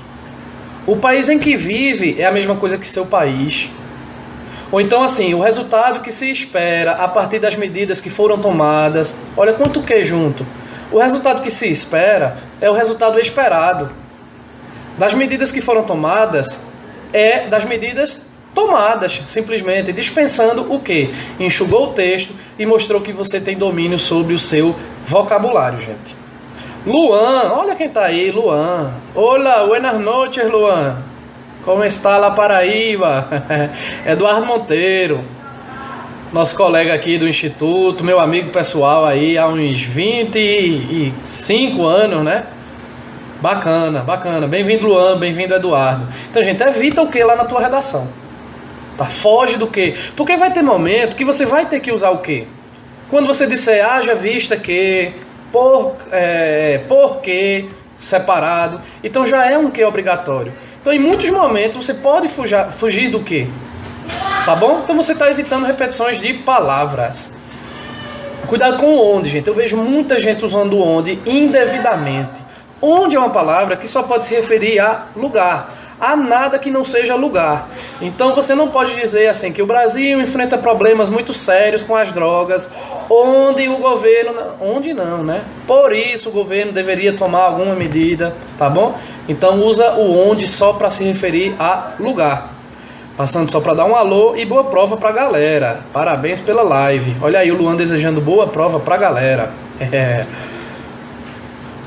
O país em que vive é a mesma coisa que seu país. Ou então assim, o resultado que se espera a partir das medidas que foram tomadas. Olha quanto que junto. O resultado que se espera é o resultado esperado. Das medidas que foram tomadas, é das medidas tomadas, simplesmente, dispensando o quê? Enxugou o texto e mostrou que você tem domínio sobre o seu vocabulário, gente. Luan, olha quem tá aí, Luan. Olá, buenas noches, Luan. Como está lá Paraíba? Eduardo Monteiro, nosso colega aqui do Instituto, meu amigo pessoal aí há uns 25 anos, né? Bacana, bacana. Bem-vindo, Luan, bem-vindo, Eduardo. Então, gente, evita o que lá na tua redação? Tá? Foge do que? Porque vai ter momento que você vai ter que usar o que? Quando você disser, haja vista que, porque, separado. Então já é um que obrigatório. Então, em muitos momentos, você pode fugir do que? Tá bom? Então você está evitando repetições de palavras. Cuidado com o onde, gente. Eu vejo muita gente usando o onde indevidamente. Onde é uma palavra que só pode se referir a lugar. A nada que não seja lugar. Então você não pode dizer assim que o Brasil enfrenta problemas muito sérios com as drogas, onde o governo... Onde não, né? Por isso o governo deveria tomar alguma medida, tá bom? Então usa o onde só para se referir a lugar. Passando só para dar um alô e boa prova para a galera. Parabéns pela live. Olha aí o Luan desejando boa prova para a galera.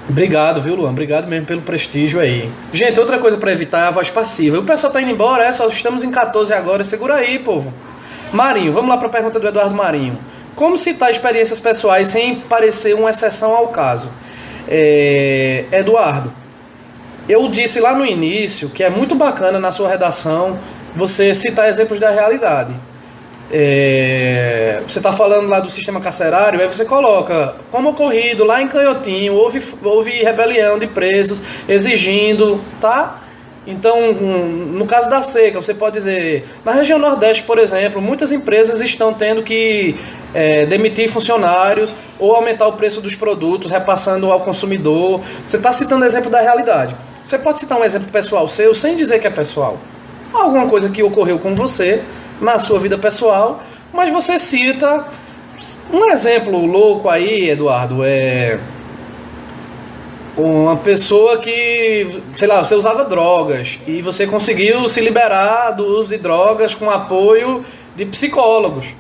Obrigado, viu, Luan? Obrigado mesmo pelo prestígio aí. Gente, outra coisa para evitar é a voz passiva. O pessoal tá indo embora, só estamos em 14 agora. Segura aí, povo. Marinho, vamos lá para a pergunta do Eduardo Marinho. Como citar experiências pessoais sem parecer uma exceção ao caso? Eduardo, eu disse lá no início que é muito bacana na sua redação você citar exemplos da realidade. Você está falando lá do sistema carcerário, aí você coloca como ocorrido lá em Canhotinho, houve rebelião de presos exigindo, tá? Então, no caso da seca, você pode dizer, na região Nordeste, por exemplo, muitas empresas estão tendo que demitir funcionários ou aumentar o preço dos produtos, repassando ao consumidor. Você está citando exemplo da realidade. Você pode citar um exemplo pessoal seu sem dizer que é pessoal. Alguma coisa que ocorreu com você na sua vida pessoal, mas você cita um exemplo louco aí, Eduardo, uma pessoa que, sei lá, você usava drogas e você conseguiu se liberar do uso de drogas com apoio de psicólogos.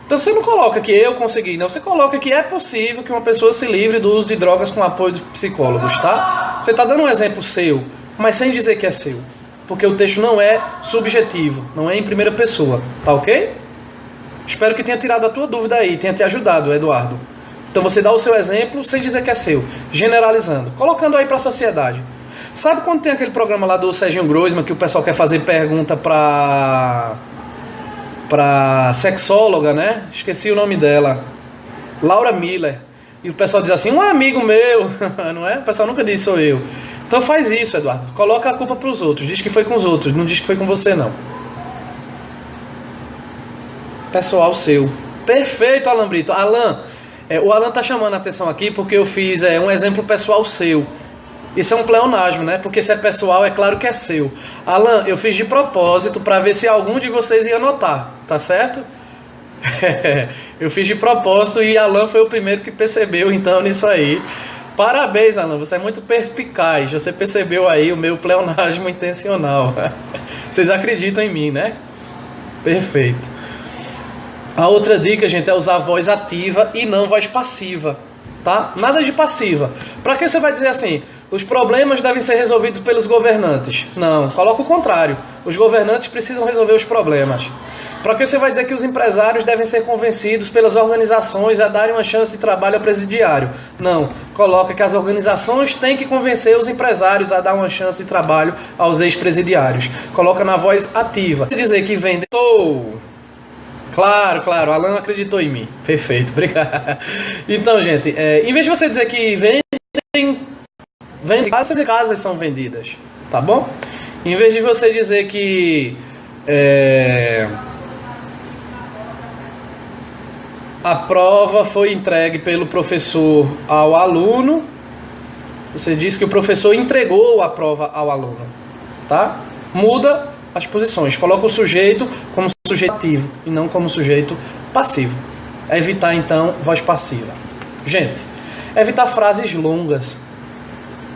Então você não coloca que eu consegui, não, você coloca que é possível que uma pessoa se livre do uso de drogas com apoio de psicólogos, tá? Você está dando um exemplo seu, mas sem dizer que é seu. Porque o texto não é subjetivo, não é em primeira pessoa, tá ok? Espero que tenha tirado a tua dúvida aí, tenha te ajudado, Eduardo. Então você dá o seu exemplo sem dizer que é seu, generalizando, colocando aí para a sociedade. Sabe quando tem aquele programa lá do Serginho Groisman que o pessoal quer fazer pergunta para sexóloga, né? Esqueci o nome dela, Laura Miller. E o pessoal diz assim, um amigo meu, não é? O pessoal nunca diz sou eu. Então faz isso, Eduardo. Coloca a culpa para os outros. Diz que foi com os outros. Não diz que foi com você, não. Pessoal seu. Perfeito, Alan Brito. Alan, o Alan tá chamando a atenção aqui porque eu fiz um exemplo pessoal seu. Isso é um pleonasmo, né? Porque se é pessoal, é claro que é seu. Alan, eu fiz de propósito para ver se algum de vocês ia notar. Tá certo? Eu fiz de propósito e Alan foi o primeiro que percebeu, então, nisso aí. Parabéns, Alan, você é muito perspicaz. Você percebeu aí o meu pleonasmo intencional. Vocês acreditam em mim, né? Perfeito. A outra dica, gente, é usar voz ativa e não voz passiva, tá? Nada de passiva. Para que você vai dizer assim, os problemas devem ser resolvidos pelos governantes? Não, coloca o contrário. Os governantes precisam resolver os problemas. Para que você vai dizer que os empresários devem ser convencidos pelas organizações a darem uma chance de trabalho ao presidiário? Não, coloca que as organizações têm que convencer os empresários a dar uma chance de trabalho aos ex-presidiários. Coloca na voz ativa. Dizer que vendeu... Claro, Alan acreditou em mim. Perfeito, obrigado. Então, gente, em vez de você dizer que vendem casas são vendidas, tá bom? Em vez de você dizer que a prova foi entregue pelo professor ao aluno, você diz que o professor entregou a prova ao aluno, tá? Muda as posições, coloca o sujeito como sujeito ativo e não como sujeito passivo. Evitar, então, voz passiva. Gente, evitar frases longas,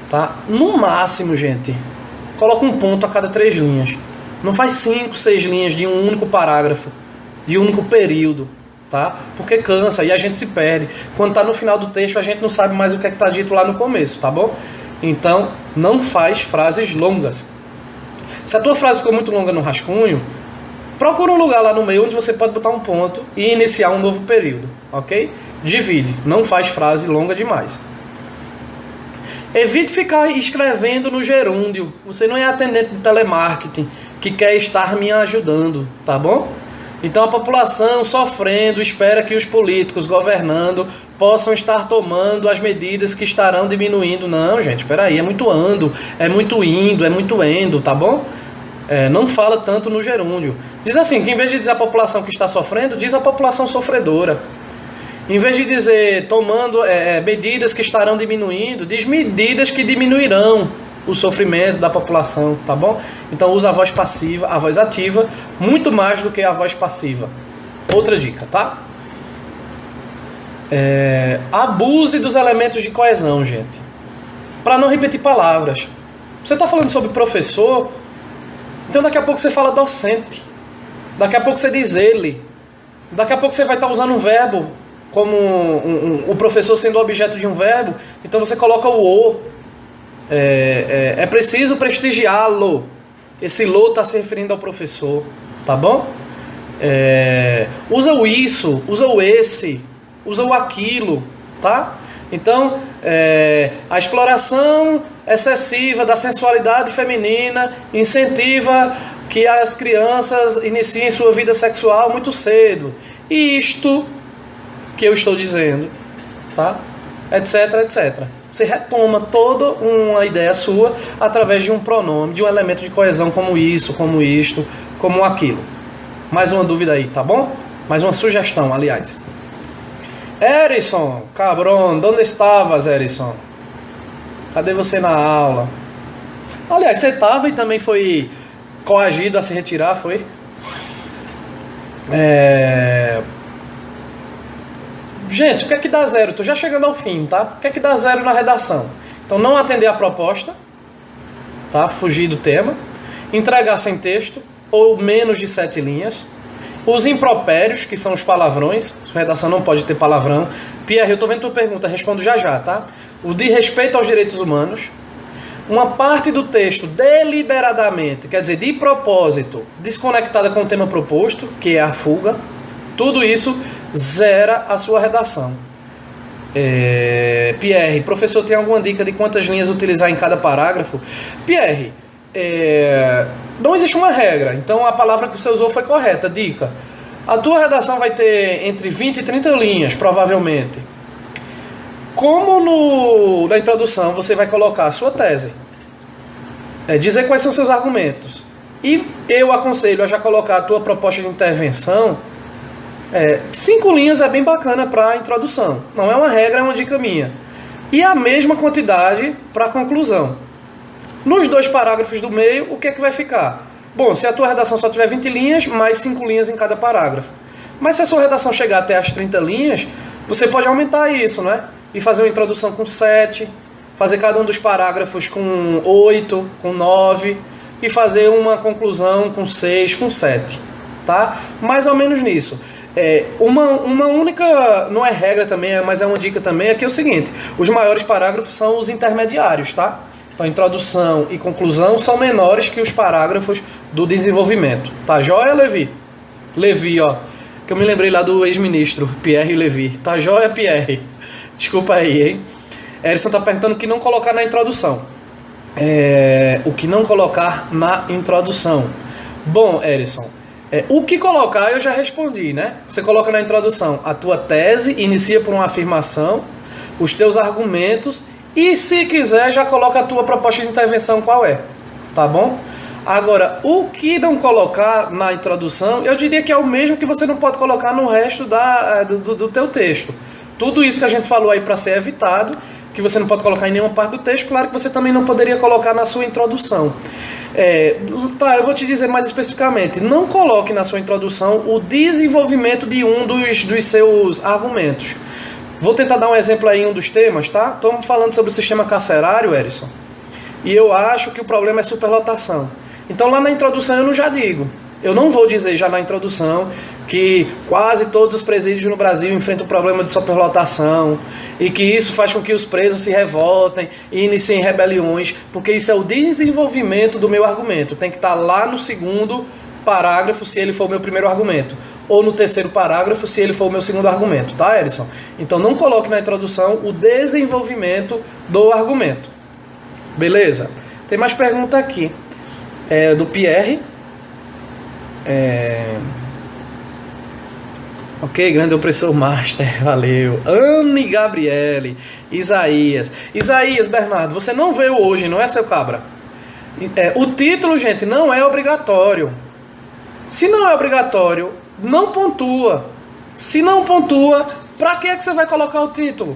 tá? No máximo, gente, coloca um ponto a cada 3 linhas. Não faz 5, 6 linhas de um único parágrafo, de um único período, tá? Porque cansa e a gente se perde. Quando tá no final do texto, a gente não sabe mais o que é que tá dito lá no começo, tá bom? Então, não faz frases longas. Se a tua frase ficou muito longa no rascunho, procura um lugar lá no meio onde você pode botar um ponto e iniciar um novo período, ok? Divide, não faz frase longa demais. Evite ficar escrevendo no gerúndio. Você não é atendente de telemarketing que quer estar me ajudando, tá bom? Então a população sofrendo espera que os políticos governando possam estar tomando as medidas que estarão diminuindo. Não, gente, espera aí, é muito ando, é muito indo, é muito endo, tá bom? Não fala tanto no gerúndio. Diz assim, que em vez de dizer a população que está sofrendo, diz a população sofredora. Em vez de dizer tomando medidas que estarão diminuindo, diz medidas que diminuirão o sofrimento da população, tá bom? Então usa a voz passiva, a voz ativa, muito mais do que a voz passiva. Outra dica, tá? Abuse dos elementos de coesão, gente. Para não repetir palavras. Você está falando sobre professor, então daqui a pouco você fala docente. Daqui a pouco você diz ele. Daqui a pouco você vai estar usando um verbo como o professor sendo objeto de um verbo. Então você coloca o o. É preciso prestigiá-lo. Esse lo está se referindo ao professor, tá bom? Usa o isso, usa o esse, usa o aquilo, tá? Então, a exploração excessiva da sensualidade feminina incentiva que as crianças iniciem sua vida sexual muito cedo. Isto que eu estou dizendo, tá? Etc, etc. Você retoma toda uma ideia sua através de um pronome, de um elemento de coesão como isso, como isto, como aquilo. Mais uma dúvida aí, tá bom? Mais uma sugestão, aliás. Erison, cabrão, onde estavas, Erison? Cadê você na aula? Aliás, você estava e também foi coagido a se retirar, foi? Gente, o que é que dá zero? Estou já chegando ao fim, tá? O que é que dá zero na redação? Então, não atender a proposta, tá? Fugir do tema. Entregar sem texto, ou menos de 7 linhas. Os impropérios, que são os palavrões. Sua redação não pode ter palavrão. Pierre, eu estou vendo tua pergunta, respondo já já, tá? O de respeito aos direitos humanos. Uma parte do texto deliberadamente, quer dizer, de propósito, desconectada com o tema proposto, que é a fuga. Tudo isso zera a sua redação. Pierre, professor, tem alguma dica de quantas linhas utilizar em cada parágrafo? Pierre, não existe uma regra, então a palavra que você usou foi correta. Dica: a tua redação vai ter entre 20 e 30 linhas, provavelmente. Como na introdução você vai colocar a sua tese, dizer quais são os seus argumentos, e eu aconselho a já colocar a tua proposta de intervenção. 5 linhas é bem bacana para a introdução. Não é uma regra, é uma dica minha. E a mesma quantidade para a conclusão. Nos 2 parágrafos do meio, o que é que vai ficar? Bom, se a tua redação só tiver 20 linhas, mais 5 linhas em cada parágrafo. Mas se a sua redação chegar até as 30 linhas, você pode aumentar isso, né? E fazer uma introdução com 7, fazer cada um dos parágrafos com 8, com 9, e fazer uma conclusão com 6, com 7, tá? Mais ou menos nisso. Uma única, não é regra também, mas é uma dica também, é que é o seguinte: os maiores parágrafos são os intermediários, tá? Então, introdução e conclusão são menores que os parágrafos do desenvolvimento. Tá joia, Levi? Levi, ó, que eu me lembrei lá do ex-ministro, Pierre Levi. Tá joia, Pierre? Desculpa aí, hein? Erison tá perguntando o que não colocar na introdução. O que não colocar na introdução. Bom, Erison, o que colocar eu já respondi, né? Você coloca na introdução a tua tese, inicia por uma afirmação, os teus argumentos e, se quiser, já coloca a tua proposta de intervenção, qual é, tá bom? Agora, o que não colocar na introdução, eu diria que é o mesmo que você não pode colocar no resto do teu texto. Tudo isso que a gente falou aí para ser evitado, que você não pode colocar em nenhuma parte do texto, claro que você também não poderia colocar na sua introdução. Tá, eu vou te dizer mais especificamente, não coloque na sua introdução o desenvolvimento de um dos seus argumentos. Vou tentar dar um exemplo aí em um dos temas, tá? Estamos falando sobre o sistema carcerário, Erison, e eu acho que o problema é superlotação. Então lá na introdução eu já digo, eu não vou dizer já na introdução que quase todos os presídios no Brasil enfrentam o problema de superlotação e que isso faz com que os presos se revoltem e iniciem rebeliões, porque isso é o desenvolvimento do meu argumento. Tem que estar lá no segundo parágrafo, se ele for o meu primeiro argumento, ou no terceiro parágrafo, se ele for o meu segundo argumento, tá, Erison? Então não coloque na introdução o desenvolvimento do argumento. Beleza? Tem mais pergunta aqui. Do Pierre. Ok, grande opressor master, valeu. Anne Gabriele, Isaías, Bernardo, você não veio hoje, não é, seu cabra? O título, gente, não é obrigatório. Se não é obrigatório, não pontua. Se não pontua, pra que é que você vai colocar o título?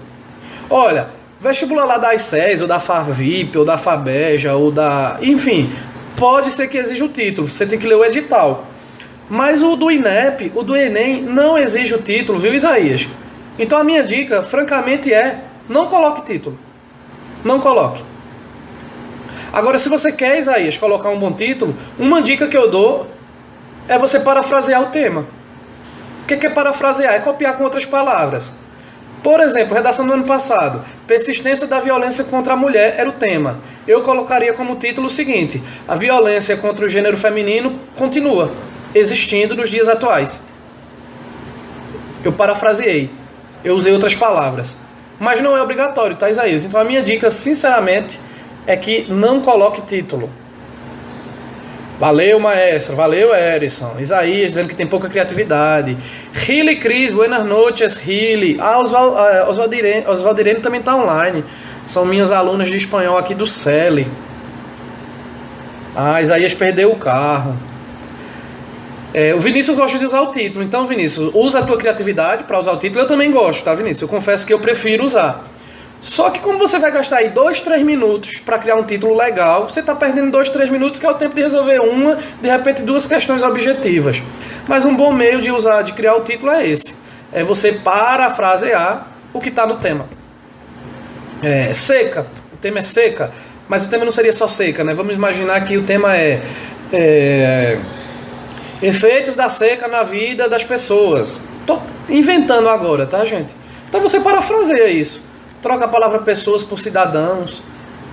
Olha, vestibular lá da ICES, ou da FAVIP, ou da FABEJA, ou da... enfim, pode ser que exija o título, você tem que ler o edital. Mas o do INEP, o do Enem, não exige o título, viu, Isaías? Então a minha dica, francamente, não coloque título. Não coloque. Agora, se você quer, Isaías, colocar um bom título, uma dica que eu dou é você parafrasear o tema. O que é parafrasear? É copiar com outras palavras. Por exemplo, redação do ano passado, persistência da violência contra a mulher era o tema. Eu colocaria como título o seguinte: a violência contra o gênero feminino continua existindo nos dias atuais. Eu parafraseei, eu usei outras palavras, mas não é obrigatório, tá, Isaías? Então a minha dica, sinceramente, é que não coloque título. Valeu, maestro, valeu, Erison. Isaías dizendo que tem pouca criatividade. Hili Cris, buenas noches, Hili. Osvaldirene também está online. São minhas alunas de espanhol aqui do CELI. Isaías perdeu o carro. O Vinícius gosta de usar o título. Então, Vinícius, usa a tua criatividade para usar o título. Eu também gosto, tá, Vinícius? Eu confesso que eu prefiro usar. Só que como você vai gastar aí 2, 3 minutos para criar um título legal, você está perdendo 2, 3 minutos, que é o tempo de resolver de repente 2 questões objetivas. Mas um bom meio de criar o título é esse. É você parafrasear o que está no tema. Seca. O tema é seca. Mas o tema não seria só seca, né? Vamos imaginar que o tema é efeitos da seca na vida das pessoas. Estou inventando agora, tá, gente? Então você parafraseia isso. Troca a palavra pessoas por cidadãos,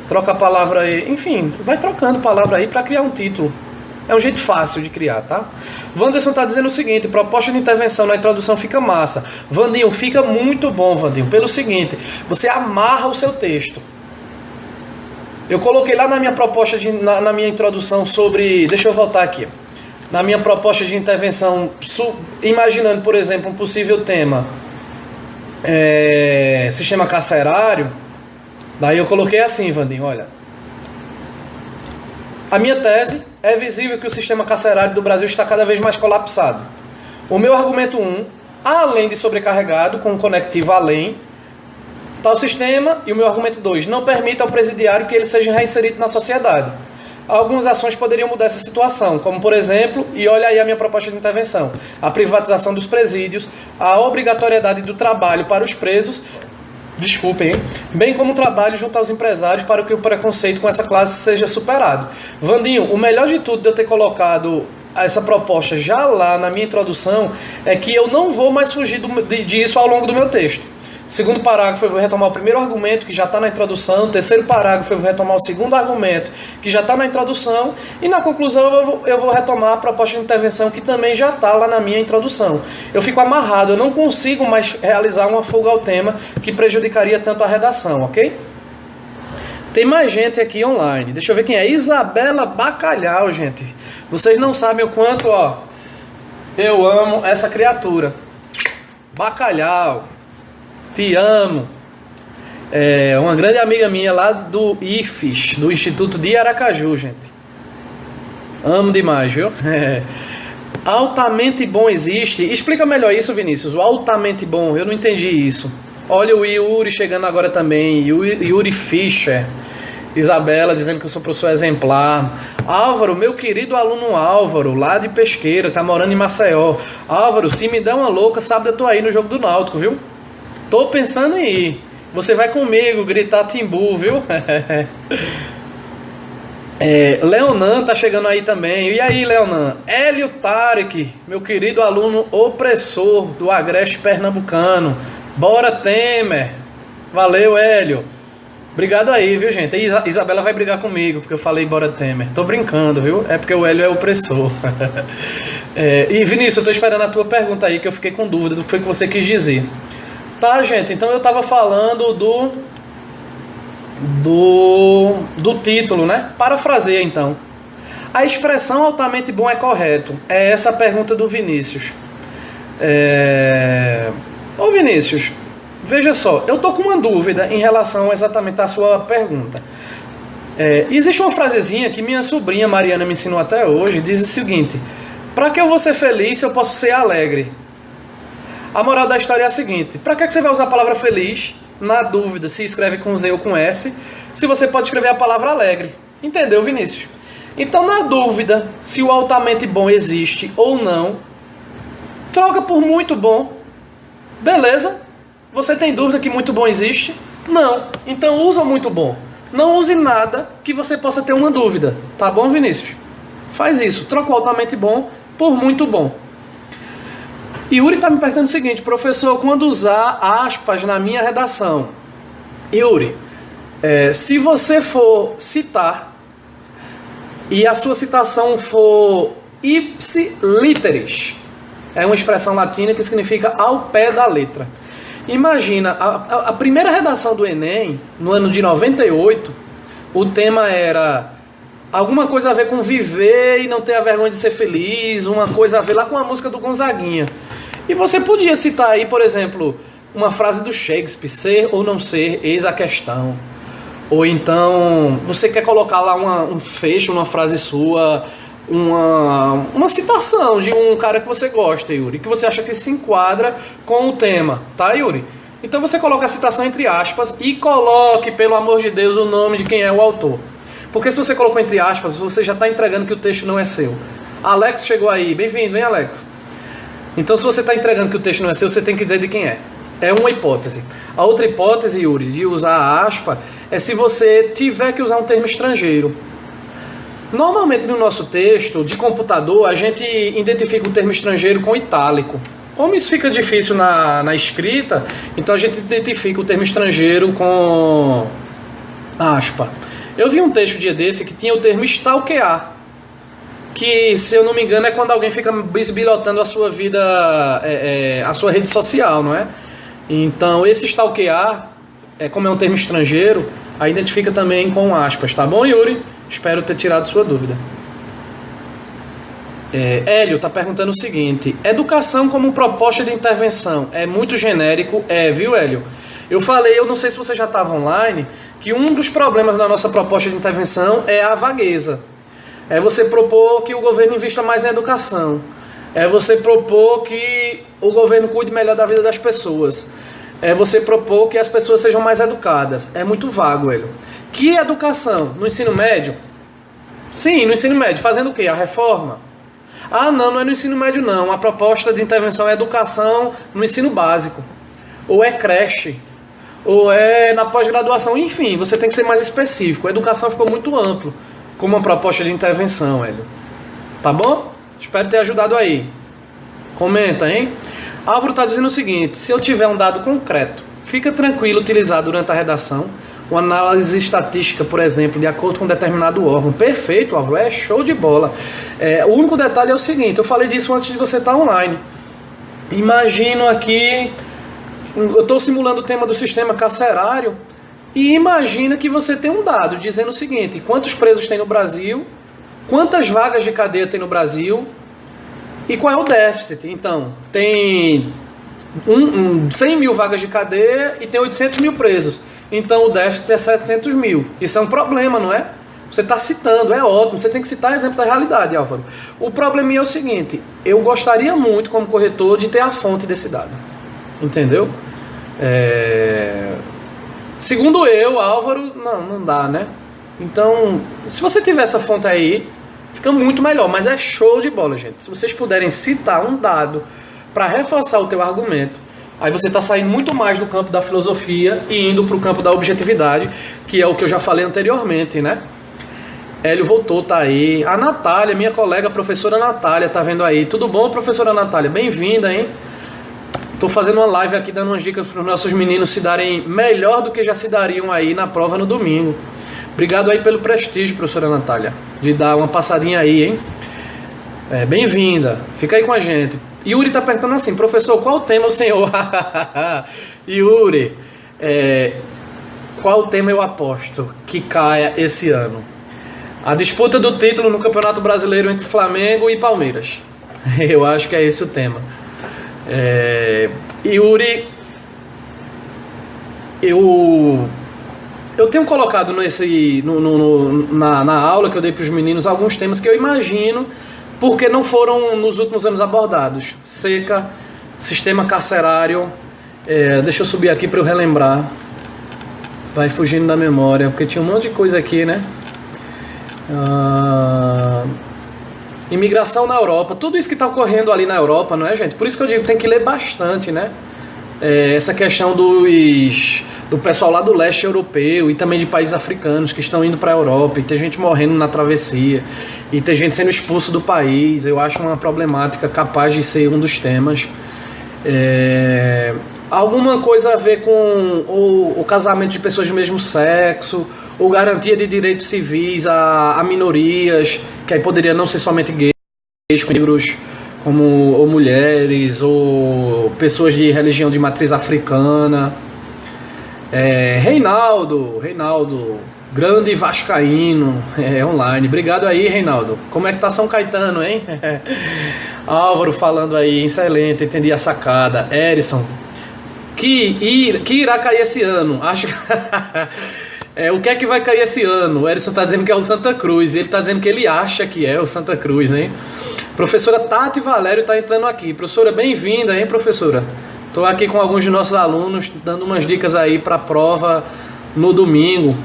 troca a palavra, enfim, vai trocando palavra aí para criar um título. É um jeito fácil de criar, tá? Wanderson tá dizendo o seguinte: proposta de intervenção na introdução fica massa. Vandinho, fica muito bom, Vandinho, pelo seguinte: você amarra o seu texto. Eu coloquei lá na minha proposta, na minha introdução sobre... Deixa eu voltar aqui. Na minha proposta de intervenção, imaginando, por exemplo, um possível tema... sistema carcerário. Daí eu coloquei assim, Vandinho, olha: a minha tese é visível que o sistema carcerário do Brasil está cada vez mais colapsado. O meu argumento 1, além de sobrecarregado, com um conectivo além, tal sistema, e o meu argumento 2, não permite ao presidiário que ele seja reinserido na sociedade. algumas ações poderiam mudar essa situação, como por exemplo, e olha aí a minha proposta de intervenção, a privatização dos presídios, a obrigatoriedade do trabalho para os presos, desculpem, hein? Bem como o trabalho junto aos empresários para que o preconceito com essa classe seja superado. Vandinho, o melhor de tudo de eu ter colocado essa proposta já lá na minha introdução é que eu não vou mais fugir disso ao longo do meu texto. Segundo parágrafo, eu vou retomar o primeiro argumento, que já está na introdução. Terceiro parágrafo, eu vou retomar o segundo argumento, que já está na introdução. E na conclusão, eu vou retomar a proposta de intervenção, que também já está lá na minha introdução. Eu fico amarrado, eu não consigo mais realizar uma fuga ao tema que prejudicaria tanto a redação, ok? Tem mais gente aqui online. Deixa eu ver quem é. Isabela Bacalhau, gente. Vocês não sabem o quanto, ó, eu amo essa criatura. Bacalhau. Te amo. É uma grande amiga minha lá do IFES, do Instituto de Aracaju, gente. Amo demais, viu? Altamente bom existe. Explica melhor isso, Vinícius. O altamente bom, eu não entendi isso. Olha o Yuri chegando agora também. Yuri Fischer. Isabela dizendo que eu sou professor exemplar. Álvaro, meu querido aluno Álvaro, lá de Pesqueira, tá morando em Maceió. Álvaro, se me der uma louca, sábado eu tô aí no jogo do Náutico, viu? Tô pensando em ir. Você vai comigo gritar Timbu, viu? Leonan tá chegando aí também. E aí, Leonan? Hélio Tarek, meu querido aluno opressor do Agreste Pernambucano. Bora, Temer. Valeu, Hélio. Obrigado aí, viu, gente? A Isabela vai brigar comigo porque eu falei bora, Temer. Tô brincando, viu? É porque o Hélio é opressor. E, Vinícius, eu tô esperando a tua pergunta aí, que eu fiquei com dúvida do que foi que você quis dizer. Tá, gente, então eu estava falando do título, né? Parafraseia, então. A expressão altamente bom é correto? É essa a pergunta do Vinícius. Ô Vinícius, veja só, eu tô com uma dúvida em relação exatamente à sua pergunta. Existe uma frasezinha que minha sobrinha Mariana me ensinou até hoje, diz o seguinte: para que eu vou ser feliz se eu posso ser alegre? A moral da história é a seguinte: para que você vai usar a palavra feliz? Na dúvida se escreve com Z ou com S, se você pode escrever a palavra alegre. Entendeu, Vinícius? Então, na dúvida se o altamente bom existe ou não, troca por muito bom. Beleza? Você tem dúvida que muito bom existe? Não. Então usa muito bom. Não use nada que você possa ter uma dúvida. Tá bom, Vinícius? Faz isso. Troca o altamente bom por muito bom. Yuri está me perguntando o seguinte: professor, quando usar aspas na minha redação? Yuri, se você for citar e a sua citação for ipsi literis, é uma expressão latina que significa ao pé da letra. Imagina, a primeira redação do Enem, no ano de 98, o tema era alguma coisa a ver com viver e não ter a vergonha de ser feliz, uma coisa a ver lá com a música do Gonzaguinha. E você podia citar aí, por exemplo, uma frase do Shakespeare: ser ou não ser, eis a questão. Ou então, você quer colocar lá um fecho, uma frase sua, uma citação de um cara que você gosta, Yuri, que você acha que se enquadra com o tema, tá, Yuri? Então você coloca a citação entre aspas e coloque, pelo amor de Deus, o nome de quem é o autor. Porque se você colocou entre aspas, você já está entregando que o texto não é seu. Alex chegou aí. Bem-vindo, hein, Alex? Então, se você está entregando que o texto não é seu, você tem que dizer de quem é. É uma hipótese. A outra hipótese, Yuri, de usar a aspa, é se você tiver que usar um termo estrangeiro. Normalmente, no nosso texto de computador, a gente identifica o termo estrangeiro com itálico. Como isso fica difícil na escrita, então a gente identifica o termo estrangeiro com aspa. Eu vi um texto dia desse que tinha o termo stalkear, que, se eu não me engano, é quando alguém fica bisbilhotando a sua vida, a sua rede social, não é? Então, esse stalkear, como é um termo estrangeiro, a identifica também com aspas, tá bom, Yuri? Espero ter tirado sua dúvida. Hélio está perguntando o seguinte: educação como proposta de intervenção é muito genérico? Viu, Hélio? Eu falei, eu não sei se você já estava online, que um dos problemas da nossa proposta de intervenção é a vagueza. É você propor que o governo invista mais em educação. É você propor que o governo cuide melhor da vida das pessoas. É você propor que as pessoas sejam mais educadas. É muito vago, Hélio. Que educação? No ensino médio, Sim, no ensino médio. Fazendo o quê? A reforma? Ah, não, não é no ensino médio não. A proposta de intervenção é educação no ensino básico. Ou é creche. Ou é na pós-graduação. Enfim, você tem que ser mais específico. A educação ficou muito amplo como uma proposta de intervenção, Hélio. Tá bom? Espero ter ajudado aí. Comenta, hein? Álvaro está dizendo o seguinte: se eu tiver um dado concreto, fica tranquilo utilizar durante a redação uma análise estatística, por exemplo, de acordo com um determinado órgão. Perfeito, Álvaro, é show de bola. O único detalhe é o seguinte: eu falei disso antes de você estar online. Imagino aqui, eu estou simulando o tema do sistema carcerário, e imagina que você tem um dado dizendo o seguinte: quantos presos tem no Brasil, quantas vagas de cadeia tem no Brasil, e qual é o déficit. Então, tem 100 mil vagas de cadeia e tem 800 mil presos. Então, o déficit é 700 mil. Isso é um problema, não é? Você está citando, é ótimo. Você tem que citar exemplo da realidade, Álvaro. O problema é o seguinte: eu gostaria muito, como corretor, de ter a fonte desse dado. Entendeu? Segundo eu, Álvaro, não dá, né? Então, se você tiver essa fonte aí, fica muito melhor, mas é show de bola, gente. Se vocês puderem citar um dado para reforçar o teu argumento, aí você está saindo muito mais do campo da filosofia e indo para o campo da objetividade, que é o que eu já falei anteriormente, né? Hélio voltou, tá aí. A Natália, minha colega, a professora Natália, tá vendo aí. Tudo bom, professora Natália? Bem-vinda, hein? Tô fazendo uma live aqui dando umas dicas para os nossos meninos se darem melhor do que já se dariam aí na prova no domingo. Obrigado aí pelo prestígio, professora Natália, de dar uma passadinha aí, hein? Bem-vinda, fica aí com a gente. Yuri tá perguntando assim: professor, qual o tema o senhor... Yuri, qual tema eu aposto que caia esse ano? A disputa do título no Campeonato Brasileiro entre Flamengo e Palmeiras. Eu acho que é esse o tema. Yuri, eu tenho colocado na aula que eu dei para os meninos alguns temas que eu imagino porque não foram nos últimos anos abordados. Seca, sistema carcerário. Deixa eu subir aqui para eu relembrar. Vai fugindo da memória, porque tinha um monte de coisa aqui, né? Imigração na Europa. Tudo isso que está ocorrendo ali na Europa, não é, gente? Por isso que eu digo que tem que ler bastante, né? Essa questão do pessoal lá do leste europeu e também de países africanos que estão indo para a Europa, e tem gente morrendo na travessia, e tem gente sendo expulso do país. Eu acho uma problemática capaz de ser um dos temas. Alguma coisa a ver com o casamento de pessoas do mesmo sexo, ou garantia de direitos civis a minorias, que aí poderia não ser somente gays, negros, ou mulheres, ou pessoas de religião de matriz africana. Reinaldo, grande vascaíno, online. Obrigado aí, Reinaldo. Como é que tá São Caetano, hein? Álvaro falando aí, excelente, entendi a sacada. Erison, que irá cair esse ano? Acho o que é que vai cair esse ano? O Erison tá dizendo que é o Santa Cruz, ele tá dizendo que ele acha que é o Santa Cruz, hein? Professora Tati Valério tá entrando aqui. Professora, bem-vinda, hein, professora? Tô aqui com alguns de nossos alunos, dando umas dicas aí para a prova no domingo,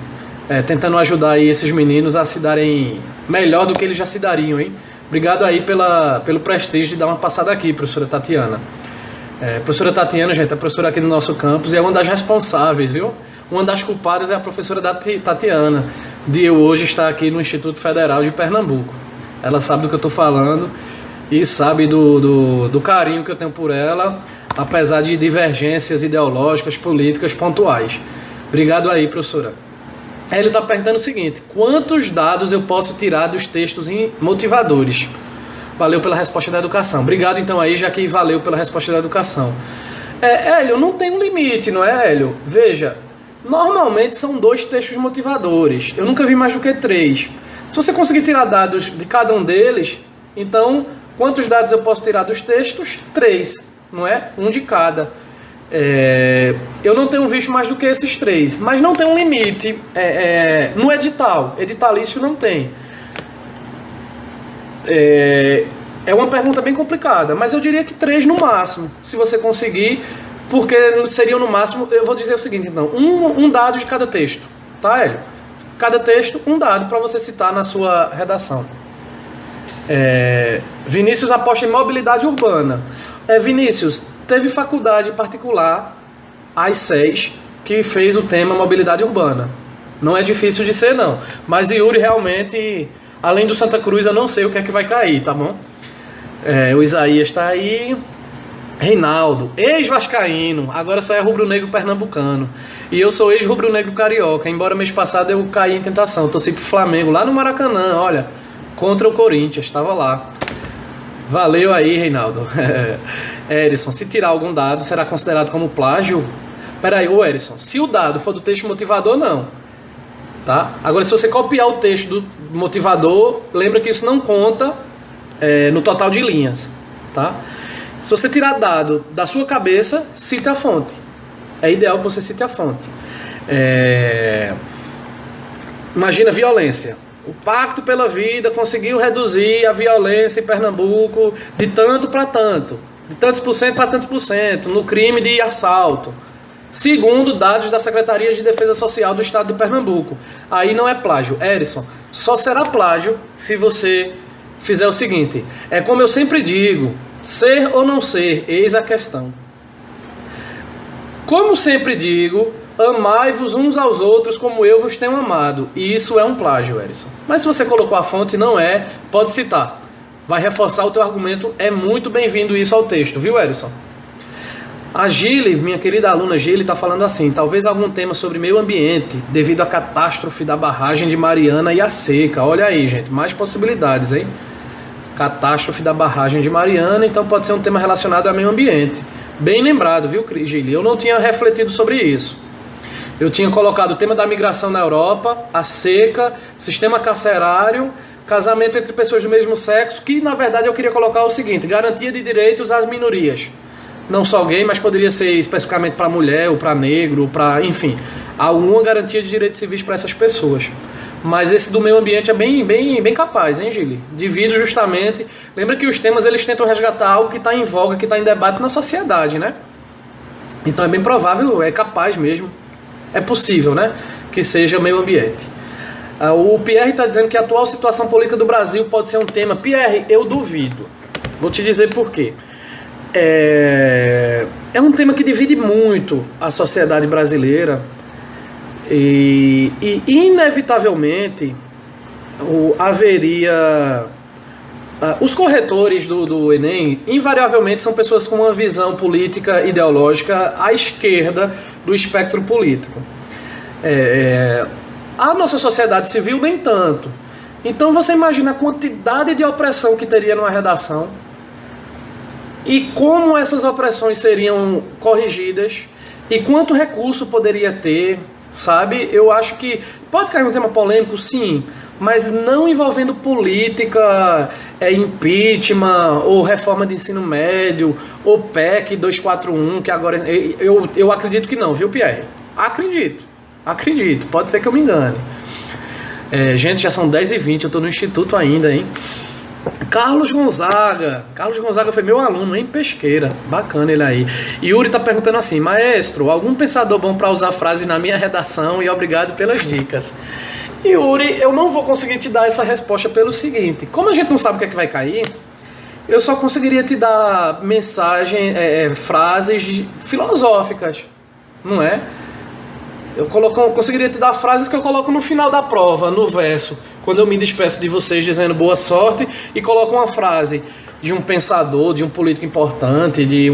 tentando ajudar aí esses meninos a se darem melhor do que eles já se dariam, hein? Obrigado aí pelo prestígio de dar uma passada aqui, professora Tatiana. Professora Tatiana, gente, é professora aqui no nosso campus e é uma das responsáveis, viu? Uma das culpadas é a professora Tatiana, de hoje estar aqui no Instituto Federal de Pernambuco. Ela sabe do que eu estou falando e sabe do carinho que eu tenho por ela, apesar de divergências ideológicas, políticas pontuais. Obrigado aí, professora. Ele está perguntando o seguinte: quantos dados eu posso tirar dos textos motivadores? Valeu pela resposta da educação. Obrigado então aí, já que valeu pela resposta da educação. Hélio, não tem um limite, não é, Hélio? Veja, normalmente são 2 textos motivadores. Eu nunca vi mais do que 3. Se você conseguir tirar dados de cada um deles, então, quantos dados eu posso tirar dos textos? 3, não é? Um de cada. Eu não tenho visto mais do que esses 3, mas não tem um limite no edital. Editalício não tem. É uma pergunta bem complicada, mas eu diria que 3 no máximo, se você conseguir, porque seriam no máximo, eu vou dizer o seguinte então, um dado de cada texto, tá, Hélio? Cada texto, um dado para você citar na sua redação. Vinícius aposta em mobilidade urbana. Vinícius, teve faculdade particular, às 6, que fez o tema mobilidade urbana. Não é difícil de ser, não. Mas Yuri realmente, além do Santa Cruz, eu não sei o que é que vai cair, tá bom? O Isaías está aí. Reinaldo, ex-vascaíno, agora só é rubro-negro pernambucano. E eu sou ex-rubro-negro carioca, embora mês passado eu caí em tentação. Torci pro Flamengo lá no Maracanã, olha, contra o Corinthians, estava lá. Valeu aí, Reinaldo. Erison, se tirar algum dado, será considerado como plágio? Peraí, ô Erison, se o dado for do texto motivador, não. Tá? Agora, se você copiar o texto do motivador, lembra que isso não conta no total de linhas, tá? Se você tirar dado da sua cabeça, cite a fonte. É ideal que você cite a fonte. Imagina violência. O Pacto pela Vida conseguiu reduzir a violência em Pernambuco de tanto para tanto. De tantos por cento para tantos por cento. No crime de assalto. Segundo dados da Secretaria de Defesa Social do Estado de Pernambuco. Aí não é plágio. Erison, só será plágio se você fizer o seguinte. É como eu sempre digo. Ser ou não ser, eis a questão. Como sempre digo, amai-vos uns aos outros como eu vos tenho amado. E isso é um plágio, Erison. Mas se você colocou a fonte, não é, pode citar. Vai reforçar o teu argumento, é muito bem-vindo isso ao texto, viu, Erison? A Gile, minha querida aluna Gile, está falando assim, talvez algum tema sobre meio ambiente, devido à catástrofe da barragem de Mariana e a seca. Olha aí, gente, mais possibilidades, hein? Catástrofe da barragem de Mariana, então pode ser um tema relacionado ao meio ambiente. Bem lembrado, viu, Gili? Eu não tinha refletido sobre isso. Eu tinha colocado o tema da migração na Europa, a seca, sistema carcerário, casamento entre pessoas do mesmo sexo, que na verdade eu queria colocar o seguinte, garantia de direitos às minorias. Não só gay, mas poderia ser especificamente para mulher, ou para negro, ou para, enfim, alguma garantia de direitos civis para essas pessoas. Mas esse do meio ambiente é bem capaz, hein, Gili? Divido justamente. Lembra que os temas eles tentam resgatar algo que está em voga, que está em debate na sociedade, né? Então é bem provável, é capaz mesmo. É possível, né? Que seja meio ambiente. O Pierre está dizendo que a atual situação política do Brasil pode ser um tema. Pierre, eu duvido. Vou te dizer por quê. É um tema que divide muito a sociedade brasileira. E inevitavelmente haveria os corretores do Enem invariavelmente são pessoas com uma visão política ideológica à esquerda do espectro político. A nossa sociedade civil nem tanto. Então você imagina a quantidade de opressão que teria numa redação e como essas opressões seriam corrigidas e quanto recurso poderia ter. Sabe, eu acho que pode cair um tema polêmico, sim, mas não envolvendo política, impeachment, ou reforma de ensino médio, ou PEC 241, que agora eu acredito que não, viu, Pierre? Acredito, pode ser que eu me engane. Gente, já são 10h20, eu estou no instituto ainda, hein? Carlos Gonzaga foi meu aluno em Pesqueira, bacana ele aí. Yuri tá perguntando assim, maestro, algum pensador bom para usar frase na minha redação e obrigado pelas dicas. Yuri, eu não vou conseguir te dar essa resposta pelo seguinte, como a gente não sabe o que é que vai cair, eu só conseguiria te dar frases filosóficas, não é? Eu conseguiria te dar frases que eu coloco no final da prova, no verso, quando eu me despeço de vocês dizendo boa sorte e coloco uma frase de um pensador, de um político importante, de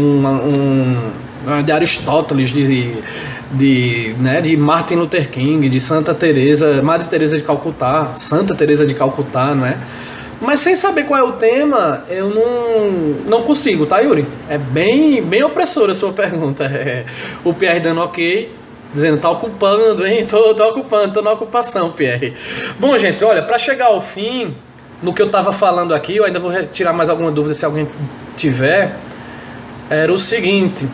Aristóteles, de Martin Luther King, de Santa Teresa, Madre Teresa de Calcutá, Santa Teresa de Calcutá, não é? Mas sem saber qual é o tema, eu não consigo, tá, Yuri? É bem opressora a sua pergunta. O Pierre dando ok, dizendo, tá ocupando, hein? Tô ocupando, tô na ocupação, Pierre. Bom, gente, olha, para chegar ao fim, no que eu tava falando aqui, eu ainda vou retirar mais alguma dúvida se alguém tiver, era o seguinte,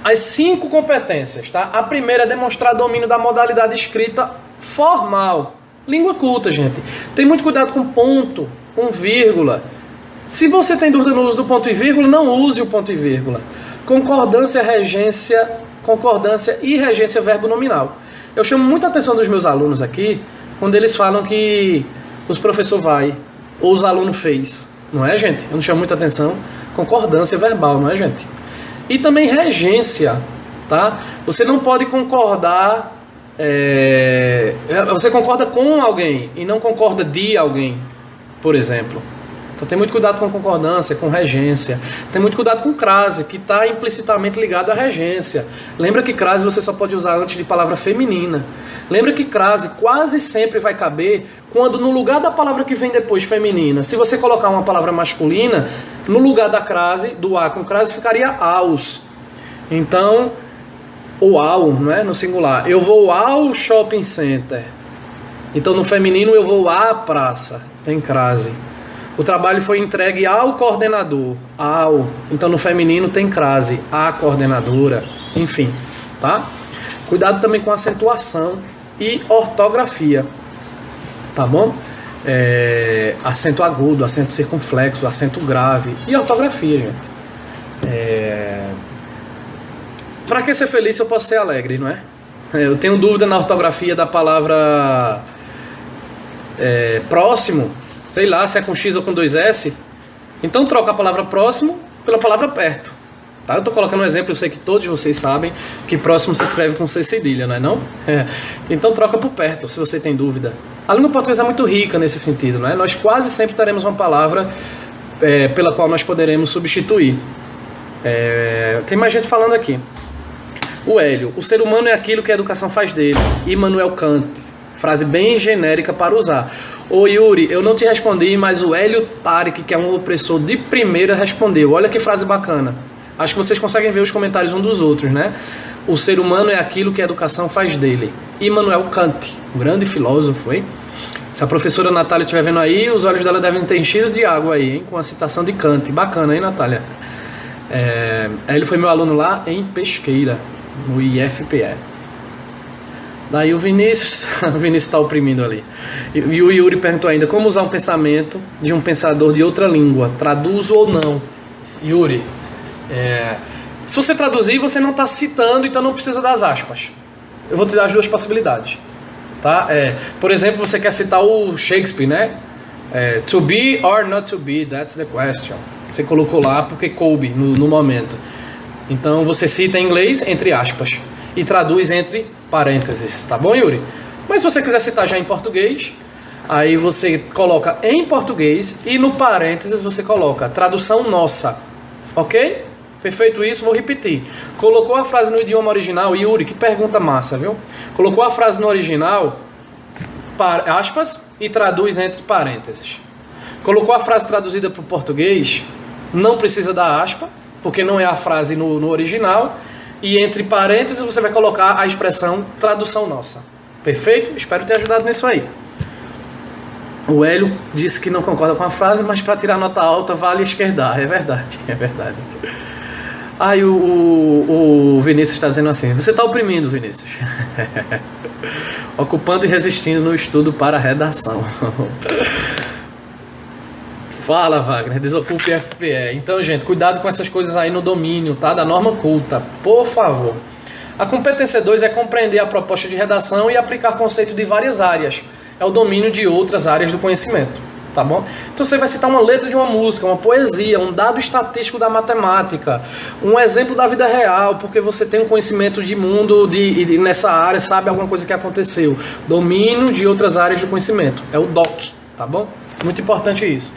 as 5 competências, tá? A primeira é demonstrar domínio da modalidade escrita formal. Língua culta, gente. Tem muito cuidado com ponto, com vírgula. Se você tem dúvida no uso do ponto e vírgula, não use o ponto e vírgula. Concordância e regência verbo nominal. Eu chamo muita atenção dos meus alunos aqui quando eles falam que os professor vai ou os alunos fez. Não é, gente? Eu não chamo muita atenção. Concordância verbal, não é, gente? E também regência, tá? Você não pode concordar... Você concorda com alguém e não concorda de alguém, por exemplo. Então tem muito cuidado com concordância, com regência. Tem muito cuidado com crase, que está implicitamente ligado à regência. Lembra que crase você só pode usar antes de palavra feminina. Lembra que crase quase sempre vai caber quando no lugar da palavra que vem depois feminina, se você colocar uma palavra masculina, no lugar da crase, do a com crase, ficaria aos. Então, ou ao, não é? No singular. Eu vou ao shopping center. Então no feminino eu vou à praça. Tem crase. O trabalho foi entregue ao coordenador. Ao. Então no feminino tem crase. A coordenadora. Enfim, tá? Cuidado também com acentuação e ortografia. Tá bom? Acento agudo, acento circunflexo, acento grave. E ortografia, gente. Para que ser feliz se eu posso ser alegre, não é? Eu tenho dúvida na ortografia da palavra próximo. Sei lá se é com X ou com 2S. Então troca a palavra próximo pela palavra perto. Tá? Eu estou colocando um exemplo, eu sei que todos vocês sabem que próximo se escreve com C cedilha, não é não? Então troca por perto, se você tem dúvida. A língua portuguesa é muito rica nesse sentido, não é? Nós quase sempre teremos uma palavra pela qual nós poderemos substituir. Tem mais gente falando aqui. O Hélio, o ser humano é aquilo que a educação faz dele. Immanuel Kant. Frase bem genérica para usar. Ô Yuri, eu não te respondi, mas o Hélio Tarek, que é um opressor de primeira, respondeu. Olha que frase bacana. Acho que vocês conseguem ver os comentários um dos outros, né? O ser humano é aquilo que a educação faz dele. Immanuel Kant, um grande filósofo, hein? Se a professora Natália estiver vendo aí, os olhos dela devem ter enchido de água aí, hein? Com a citação de Kant. Bacana, hein, Natália? Ele foi meu aluno lá em Pesqueira, no IFPE. Daí o Vinícius está oprimindo ali. E o Yuri perguntou ainda, como usar um pensamento de um pensador de outra língua? Traduzo ou não? Yuri, se você traduzir, você não está citando, então não precisa das aspas. Eu vou te dar as duas possibilidades. Tá? Por exemplo, você quer citar o Shakespeare, né? To be or not to be, that's the question. Você colocou lá porque coube no momento. Então você cita em inglês, entre aspas, e traduz entre parênteses, tá bom, Yuri? Mas se você quiser citar já em português, aí você coloca em português e no parênteses você coloca tradução nossa, ok? Perfeito isso, vou repetir. Colocou a frase no idioma original, Yuri, que pergunta massa, viu? Colocou a frase no original, aspas, e traduz entre parênteses. Colocou a frase traduzida para o português, não precisa da aspa, porque não é a frase no original, e entre parênteses você vai colocar a expressão tradução nossa. Perfeito? Espero ter ajudado nisso aí. O Hélio disse que não concorda com a frase, mas para tirar nota alta vale esquerdar. É verdade, é verdade. Aí o Vinícius está dizendo assim, você está oprimindo, Vinícius. Ocupando e resistindo no estudo para a redação. Fala, Wagner, desocupe FPE. Então, gente, cuidado com essas coisas aí no domínio, tá? Da norma culta, por favor. A competência 2 é compreender a proposta de redação e aplicar conceito de várias áreas. É o domínio de outras áreas do conhecimento, tá bom? Então você vai citar uma letra de uma música, uma poesia, um dado estatístico da matemática, um exemplo da vida real, porque você tem um conhecimento de mundo e nessa área, sabe alguma coisa que aconteceu. Domínio de outras áreas do conhecimento. É o DOC, tá bom? Muito importante isso.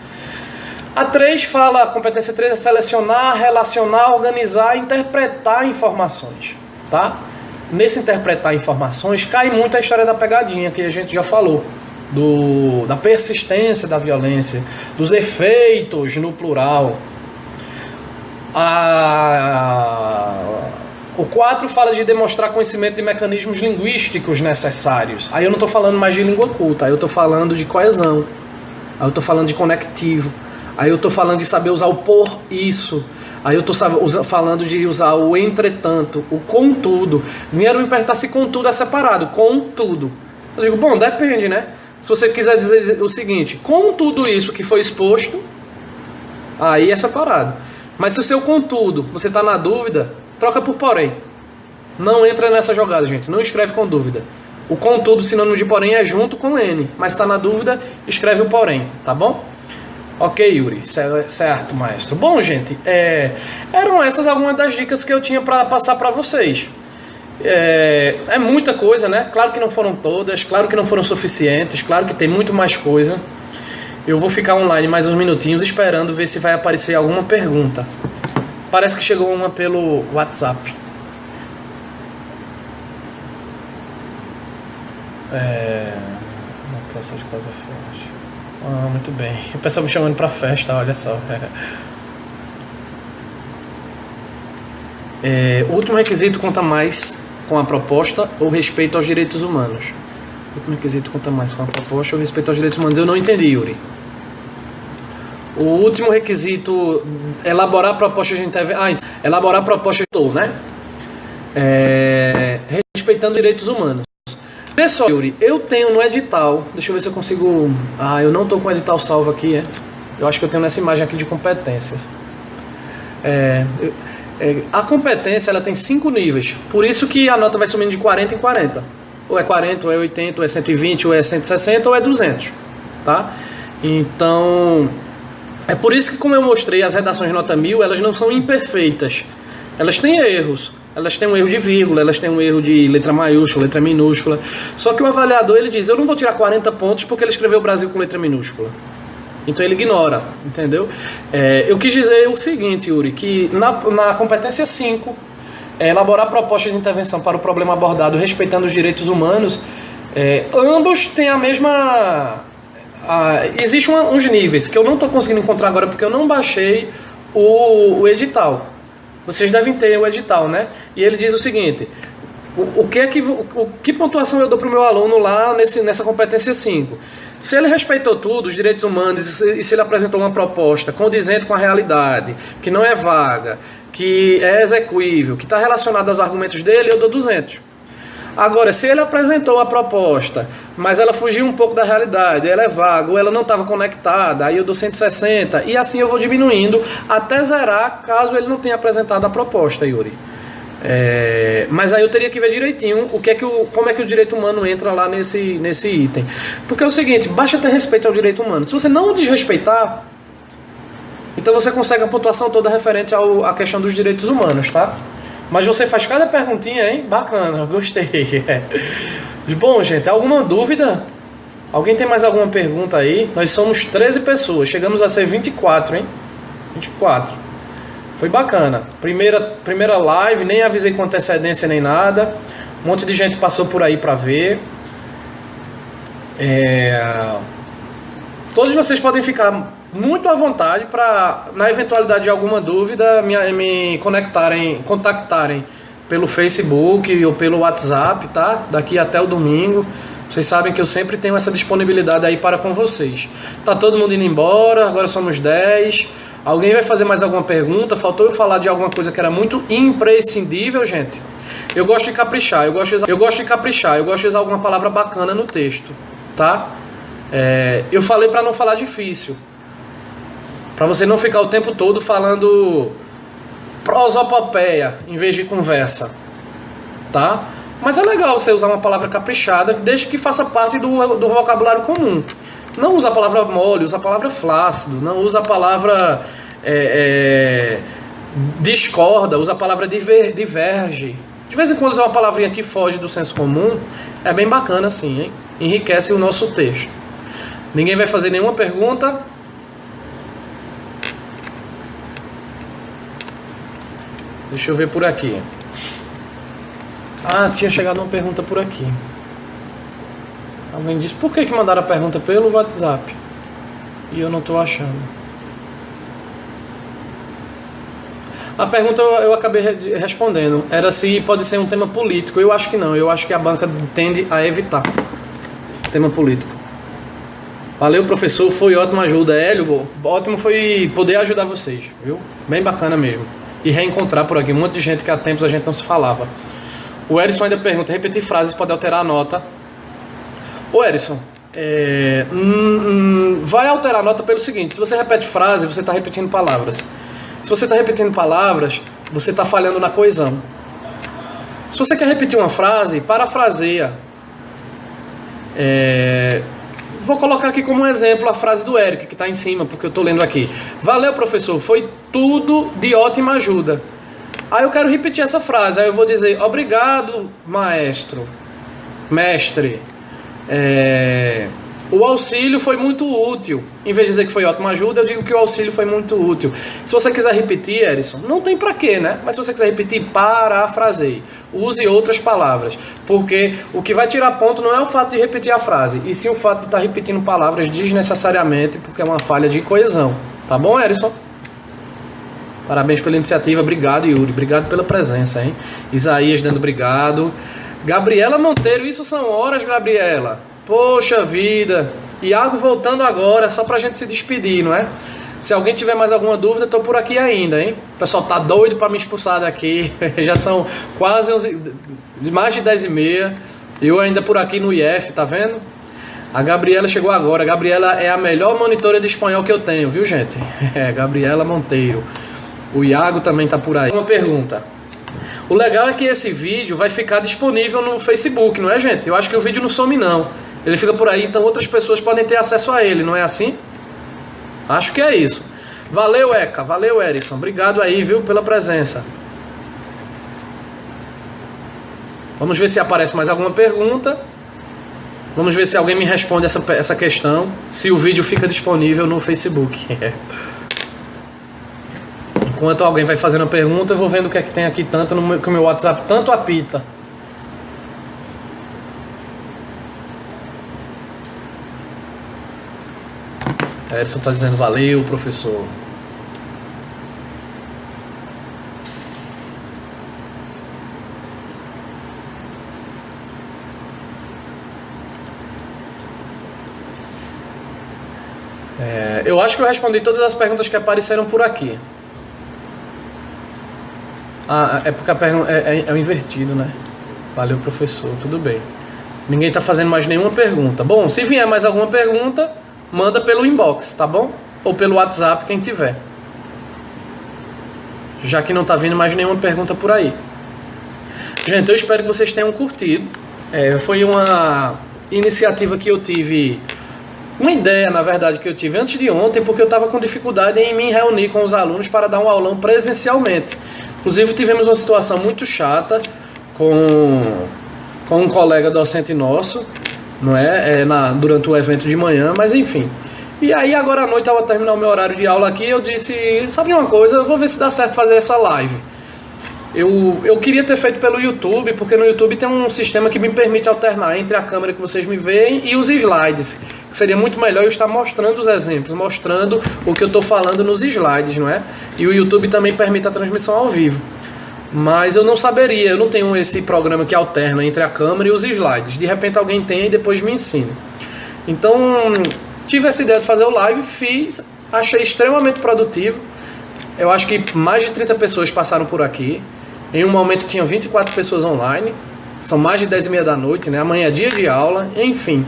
A 3 fala, a competência 3 é selecionar, relacionar, organizar, interpretar informações, tá? Nesse interpretar informações cai muito a história da pegadinha que a gente já falou, da persistência da violência, dos efeitos no plural. O 4 fala de demonstrar conhecimento de mecanismos linguísticos necessários. Aí eu não estou falando mais de língua culta, aí eu estou falando de coesão, aí eu estou falando de conectivo. Aí eu estou falando de saber usar o por isso. Aí eu estou falando de usar o entretanto, o contudo. Vieram me perguntar se contudo é separado. Contudo. Eu digo, bom, depende, né? Se você quiser dizer o seguinte, com tudo isso que foi exposto, aí é separado. Mas se o seu contudo, você está na dúvida, troca por porém. Não entra nessa jogada, gente. Não escreve com dúvida. O contudo, sinônimo de porém, é junto com N. Mas está na dúvida, escreve o porém, tá bom? Ok, Yuri, certo, maestro. Bom, gente, eram essas algumas das dicas que eu tinha para passar para vocês. É muita coisa, né? Claro que não foram todas, claro que não foram suficientes, claro que tem muito mais coisa. Eu vou ficar online mais uns minutinhos esperando ver se vai aparecer alguma pergunta. Parece que chegou uma pelo WhatsApp. Uma praça de casa forte. Ah, muito bem. O pessoal me chamando pra festa, olha só. O último requisito conta mais com a proposta ou respeito aos direitos humanos? O último requisito conta mais com a proposta ou respeito aos direitos humanos? Eu não entendi, Yuri. O último requisito, elaborar proposta de intervenção. Elaborar proposta de né? Respeitando direitos humanos. Pessoal, Yuri, eu tenho no edital, deixa eu ver se eu consigo. Eu não estou com o edital salvo aqui, Eu acho que eu tenho nessa imagem aqui de competências. A competência, ela tem 5 níveis, por isso que a nota vai subindo de 40 em 40. Ou é 40, ou é 80, ou é 120, ou é 160, ou é 200, tá? Então, é por isso que, como eu mostrei, as redações de nota 1000, elas não são imperfeitas. Elas têm erros. Elas têm um erro de vírgula, elas têm um erro de letra maiúscula, letra minúscula. Só que o avaliador, ele diz, eu não vou tirar 40 pontos porque ele escreveu o Brasil com letra minúscula. Então ele ignora, entendeu? Eu quis dizer o seguinte, Yuri, que na competência 5, elaborar proposta de intervenção para o problema abordado respeitando os direitos humanos, ambos têm a mesma... Existem uns níveis que eu não estou conseguindo encontrar agora porque eu não baixei o edital. Vocês devem ter o edital, né? E ele diz o seguinte: que pontuação eu dou para o meu aluno lá nessa competência 5? Se ele respeitou tudo, os direitos humanos, e se ele apresentou uma proposta condizente com a realidade, que não é vaga, que é execuível, que está relacionada aos argumentos dele, eu dou 200. Agora, se ele apresentou uma proposta, mas ela fugiu um pouco da realidade, ela é vaga, ou ela não estava conectada, aí eu dou 160, e assim eu vou diminuindo até zerar, caso ele não tenha apresentado a proposta, Yuri. Mas aí eu teria que ver direitinho como é que o direito humano entra lá nesse item. Porque é o seguinte, basta ter respeito ao direito humano. Se você não desrespeitar, então você consegue a pontuação toda referente à questão dos direitos humanos, tá? Mas você faz cada perguntinha, hein? Bacana, gostei. Bom, gente, alguma dúvida? Alguém tem mais alguma pergunta aí? Nós somos 13 pessoas, chegamos a ser 24, hein? 24. Foi bacana. Primeira live, nem avisei com antecedência nem nada. Um monte de gente passou por aí para ver. Todos vocês podem ficar muito à vontade para, na eventualidade de alguma dúvida, me contactarem pelo Facebook ou pelo WhatsApp, tá? Daqui até o domingo. Vocês sabem que eu sempre tenho essa disponibilidade aí para com vocês. Tá todo mundo indo embora, agora somos 10. Alguém vai fazer mais alguma pergunta? Faltou eu falar de alguma coisa que era muito imprescindível, gente? Eu gosto de caprichar, eu gosto de usar alguma palavra bacana no texto, tá? Eu falei para não falar difícil, para você não ficar o tempo todo falando prosopopeia em vez de conversa, tá? Mas é legal você usar uma palavra caprichada, desde que faça parte do vocabulário comum. Não usa a palavra mole, usa a palavra flácido, não usa a palavra discorda, usa a palavra diverge. De vez em quando usar uma palavrinha que foge do senso comum, é bem bacana assim, hein? Enriquece o nosso texto. Ninguém vai fazer nenhuma pergunta? Deixa eu ver por aqui. Tinha chegado uma pergunta por aqui. Alguém disse, por que mandaram a pergunta pelo WhatsApp? E eu não estou achando. A pergunta eu acabei respondendo. Era se pode ser um tema político. Eu acho que não. Eu acho que a banca tende a evitar tema político. Valeu, professor. Foi ótima ajuda. Hélio, ótimo foi poder ajudar vocês. Viu? Bem bacana mesmo. E reencontrar por aqui. Um monte de gente que há tempos a gente não se falava. O Erison ainda pergunta, repetir frases pode alterar a nota? Ô Erison, vai alterar a nota pelo seguinte: se você repete frase, você está repetindo palavras. Se você está repetindo palavras, você está falhando na coesão. Se você quer repetir uma frase, parafraseia. Vou colocar aqui como um exemplo a frase do Eric, que está em cima, porque eu estou lendo aqui. Valeu, professor, foi tudo de ótima ajuda. Aí eu quero repetir essa frase, aí eu vou dizer, obrigado, mestre. O auxílio foi muito útil. Em vez de dizer que foi ótima ajuda, eu digo que o auxílio foi muito útil. Se você quiser repetir, Erison, não tem pra quê, né? Mas se você quiser repetir, parafraseie. Use outras palavras. Porque o que vai tirar ponto não é o fato de repetir a frase, e sim o fato de estar repetindo palavras desnecessariamente, porque é uma falha de coesão. Tá bom, Erison? Parabéns pela iniciativa. Obrigado, Yuri. Obrigado pela presença, hein? Isaías dando obrigado. Gabriela Monteiro, isso são horas, Gabriela. Poxa vida. Iago voltando agora, só pra gente se despedir, não é? Se alguém tiver mais alguma dúvida, tô por aqui ainda, hein? O pessoal tá doido pra me expulsar daqui. Já são quase 11, mais de 10h30. Eu ainda por aqui no IF, tá vendo? A Gabriela chegou agora. A Gabriela é a melhor monitora de espanhol que eu tenho, viu, gente? Gabriela Monteiro. O Iago também tá por aí. Uma pergunta. O legal é que esse vídeo vai ficar disponível no Facebook, não é, gente? Eu acho que o vídeo não some, não. Ele fica por aí, então outras pessoas podem ter acesso a ele, não é assim? Acho que é isso. Valeu, Eca. Valeu, Erison. Obrigado aí, viu, pela presença. Vamos ver se aparece mais alguma pergunta. Vamos ver se alguém me responde essa questão. Se o vídeo fica disponível no Facebook. Enquanto alguém vai fazendo a pergunta, eu vou vendo o que é que tem aqui tanto que o meu WhatsApp tanto apita. Edson está dizendo valeu, professor. Eu acho que eu respondi todas as perguntas que apareceram por aqui. É porque a pergunta é o invertido, né? Valeu, professor, tudo bem. Ninguém está fazendo mais nenhuma pergunta. Bom, se vier mais alguma pergunta, manda pelo inbox, tá bom? Ou pelo WhatsApp, quem tiver. Já que não está vindo mais nenhuma pergunta por aí. Gente, eu espero que vocês tenham curtido. Foi uma iniciativa que eu tive... Uma ideia, na verdade, que eu tive antes de ontem, porque eu estava com dificuldade em me reunir com os alunos para dar um aulão presencialmente. Inclusive, tivemos uma situação muito chata com um colega docente nosso, não é? Durante o evento de manhã, mas enfim. E aí, agora à noite, eu estava terminando o meu horário de aula aqui, eu disse, sabe uma coisa, eu vou ver se dá certo fazer essa live. Eu queria ter feito pelo YouTube, porque no YouTube tem um sistema que me permite alternar entre a câmera que vocês me veem e os slides, que seria muito melhor eu estar mostrando os exemplos, mostrando o que eu estou falando nos slides, não é? E o YouTube também permite a transmissão ao vivo. Mas eu não saberia, eu não tenho esse programa que alterna entre a câmera e os slides. De repente alguém tem e depois me ensina. Então, tive essa ideia de fazer o live, fiz, achei extremamente produtivo. Eu acho que mais de 30 pessoas passaram por aqui. Em um momento tinha 24 pessoas online. São mais de 10h30 da noite, né? Amanhã é dia de aula, enfim.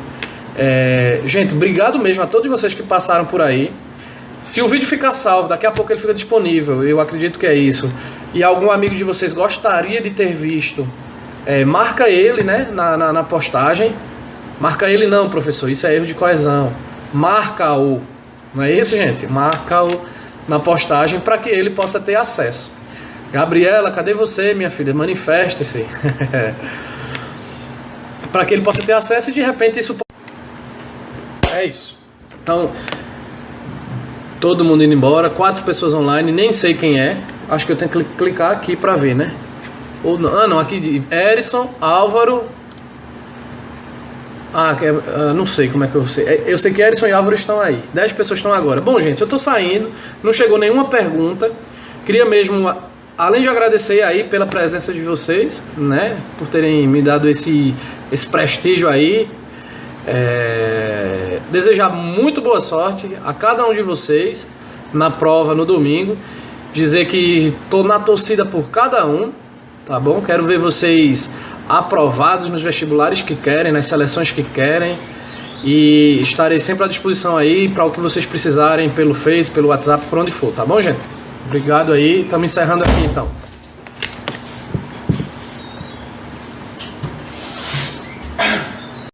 Gente, obrigado mesmo a todos vocês que passaram por aí. Se o vídeo ficar salvo, daqui a pouco ele fica disponível, eu acredito que é isso. E algum amigo de vocês gostaria de ter visto, marca ele, né, na postagem. Marca ele não, professor, isso é erro de coesão. Marca-o, não é isso, gente? Marca-o na postagem para que ele possa ter acesso. Gabriela, cadê você, minha filha? Manifeste-se. Para que ele possa ter acesso e de repente isso... É isso. Então, todo mundo indo embora, 4 pessoas online, nem sei quem é. Acho que eu tenho que clicar aqui para ver, né? Não, aqui Erison, Álvaro... não sei como é que eu sei. Eu sei que Erison e Álvaro estão aí. 10 pessoas estão agora. Bom, gente, eu tô saindo. Não chegou nenhuma pergunta. Queria mesmo, além de agradecer aí pela presença de vocês, né? Por terem me dado esse prestígio aí. Desejar muito boa sorte a cada um de vocês na prova no domingo. Dizer que tô na torcida por cada um, tá bom? Quero ver vocês aprovados nos vestibulares que querem, nas seleções que querem, e estarei sempre à disposição aí para o que vocês precisarem pelo Face, pelo WhatsApp, por onde for, tá bom, gente? Obrigado aí, estamos encerrando aqui então.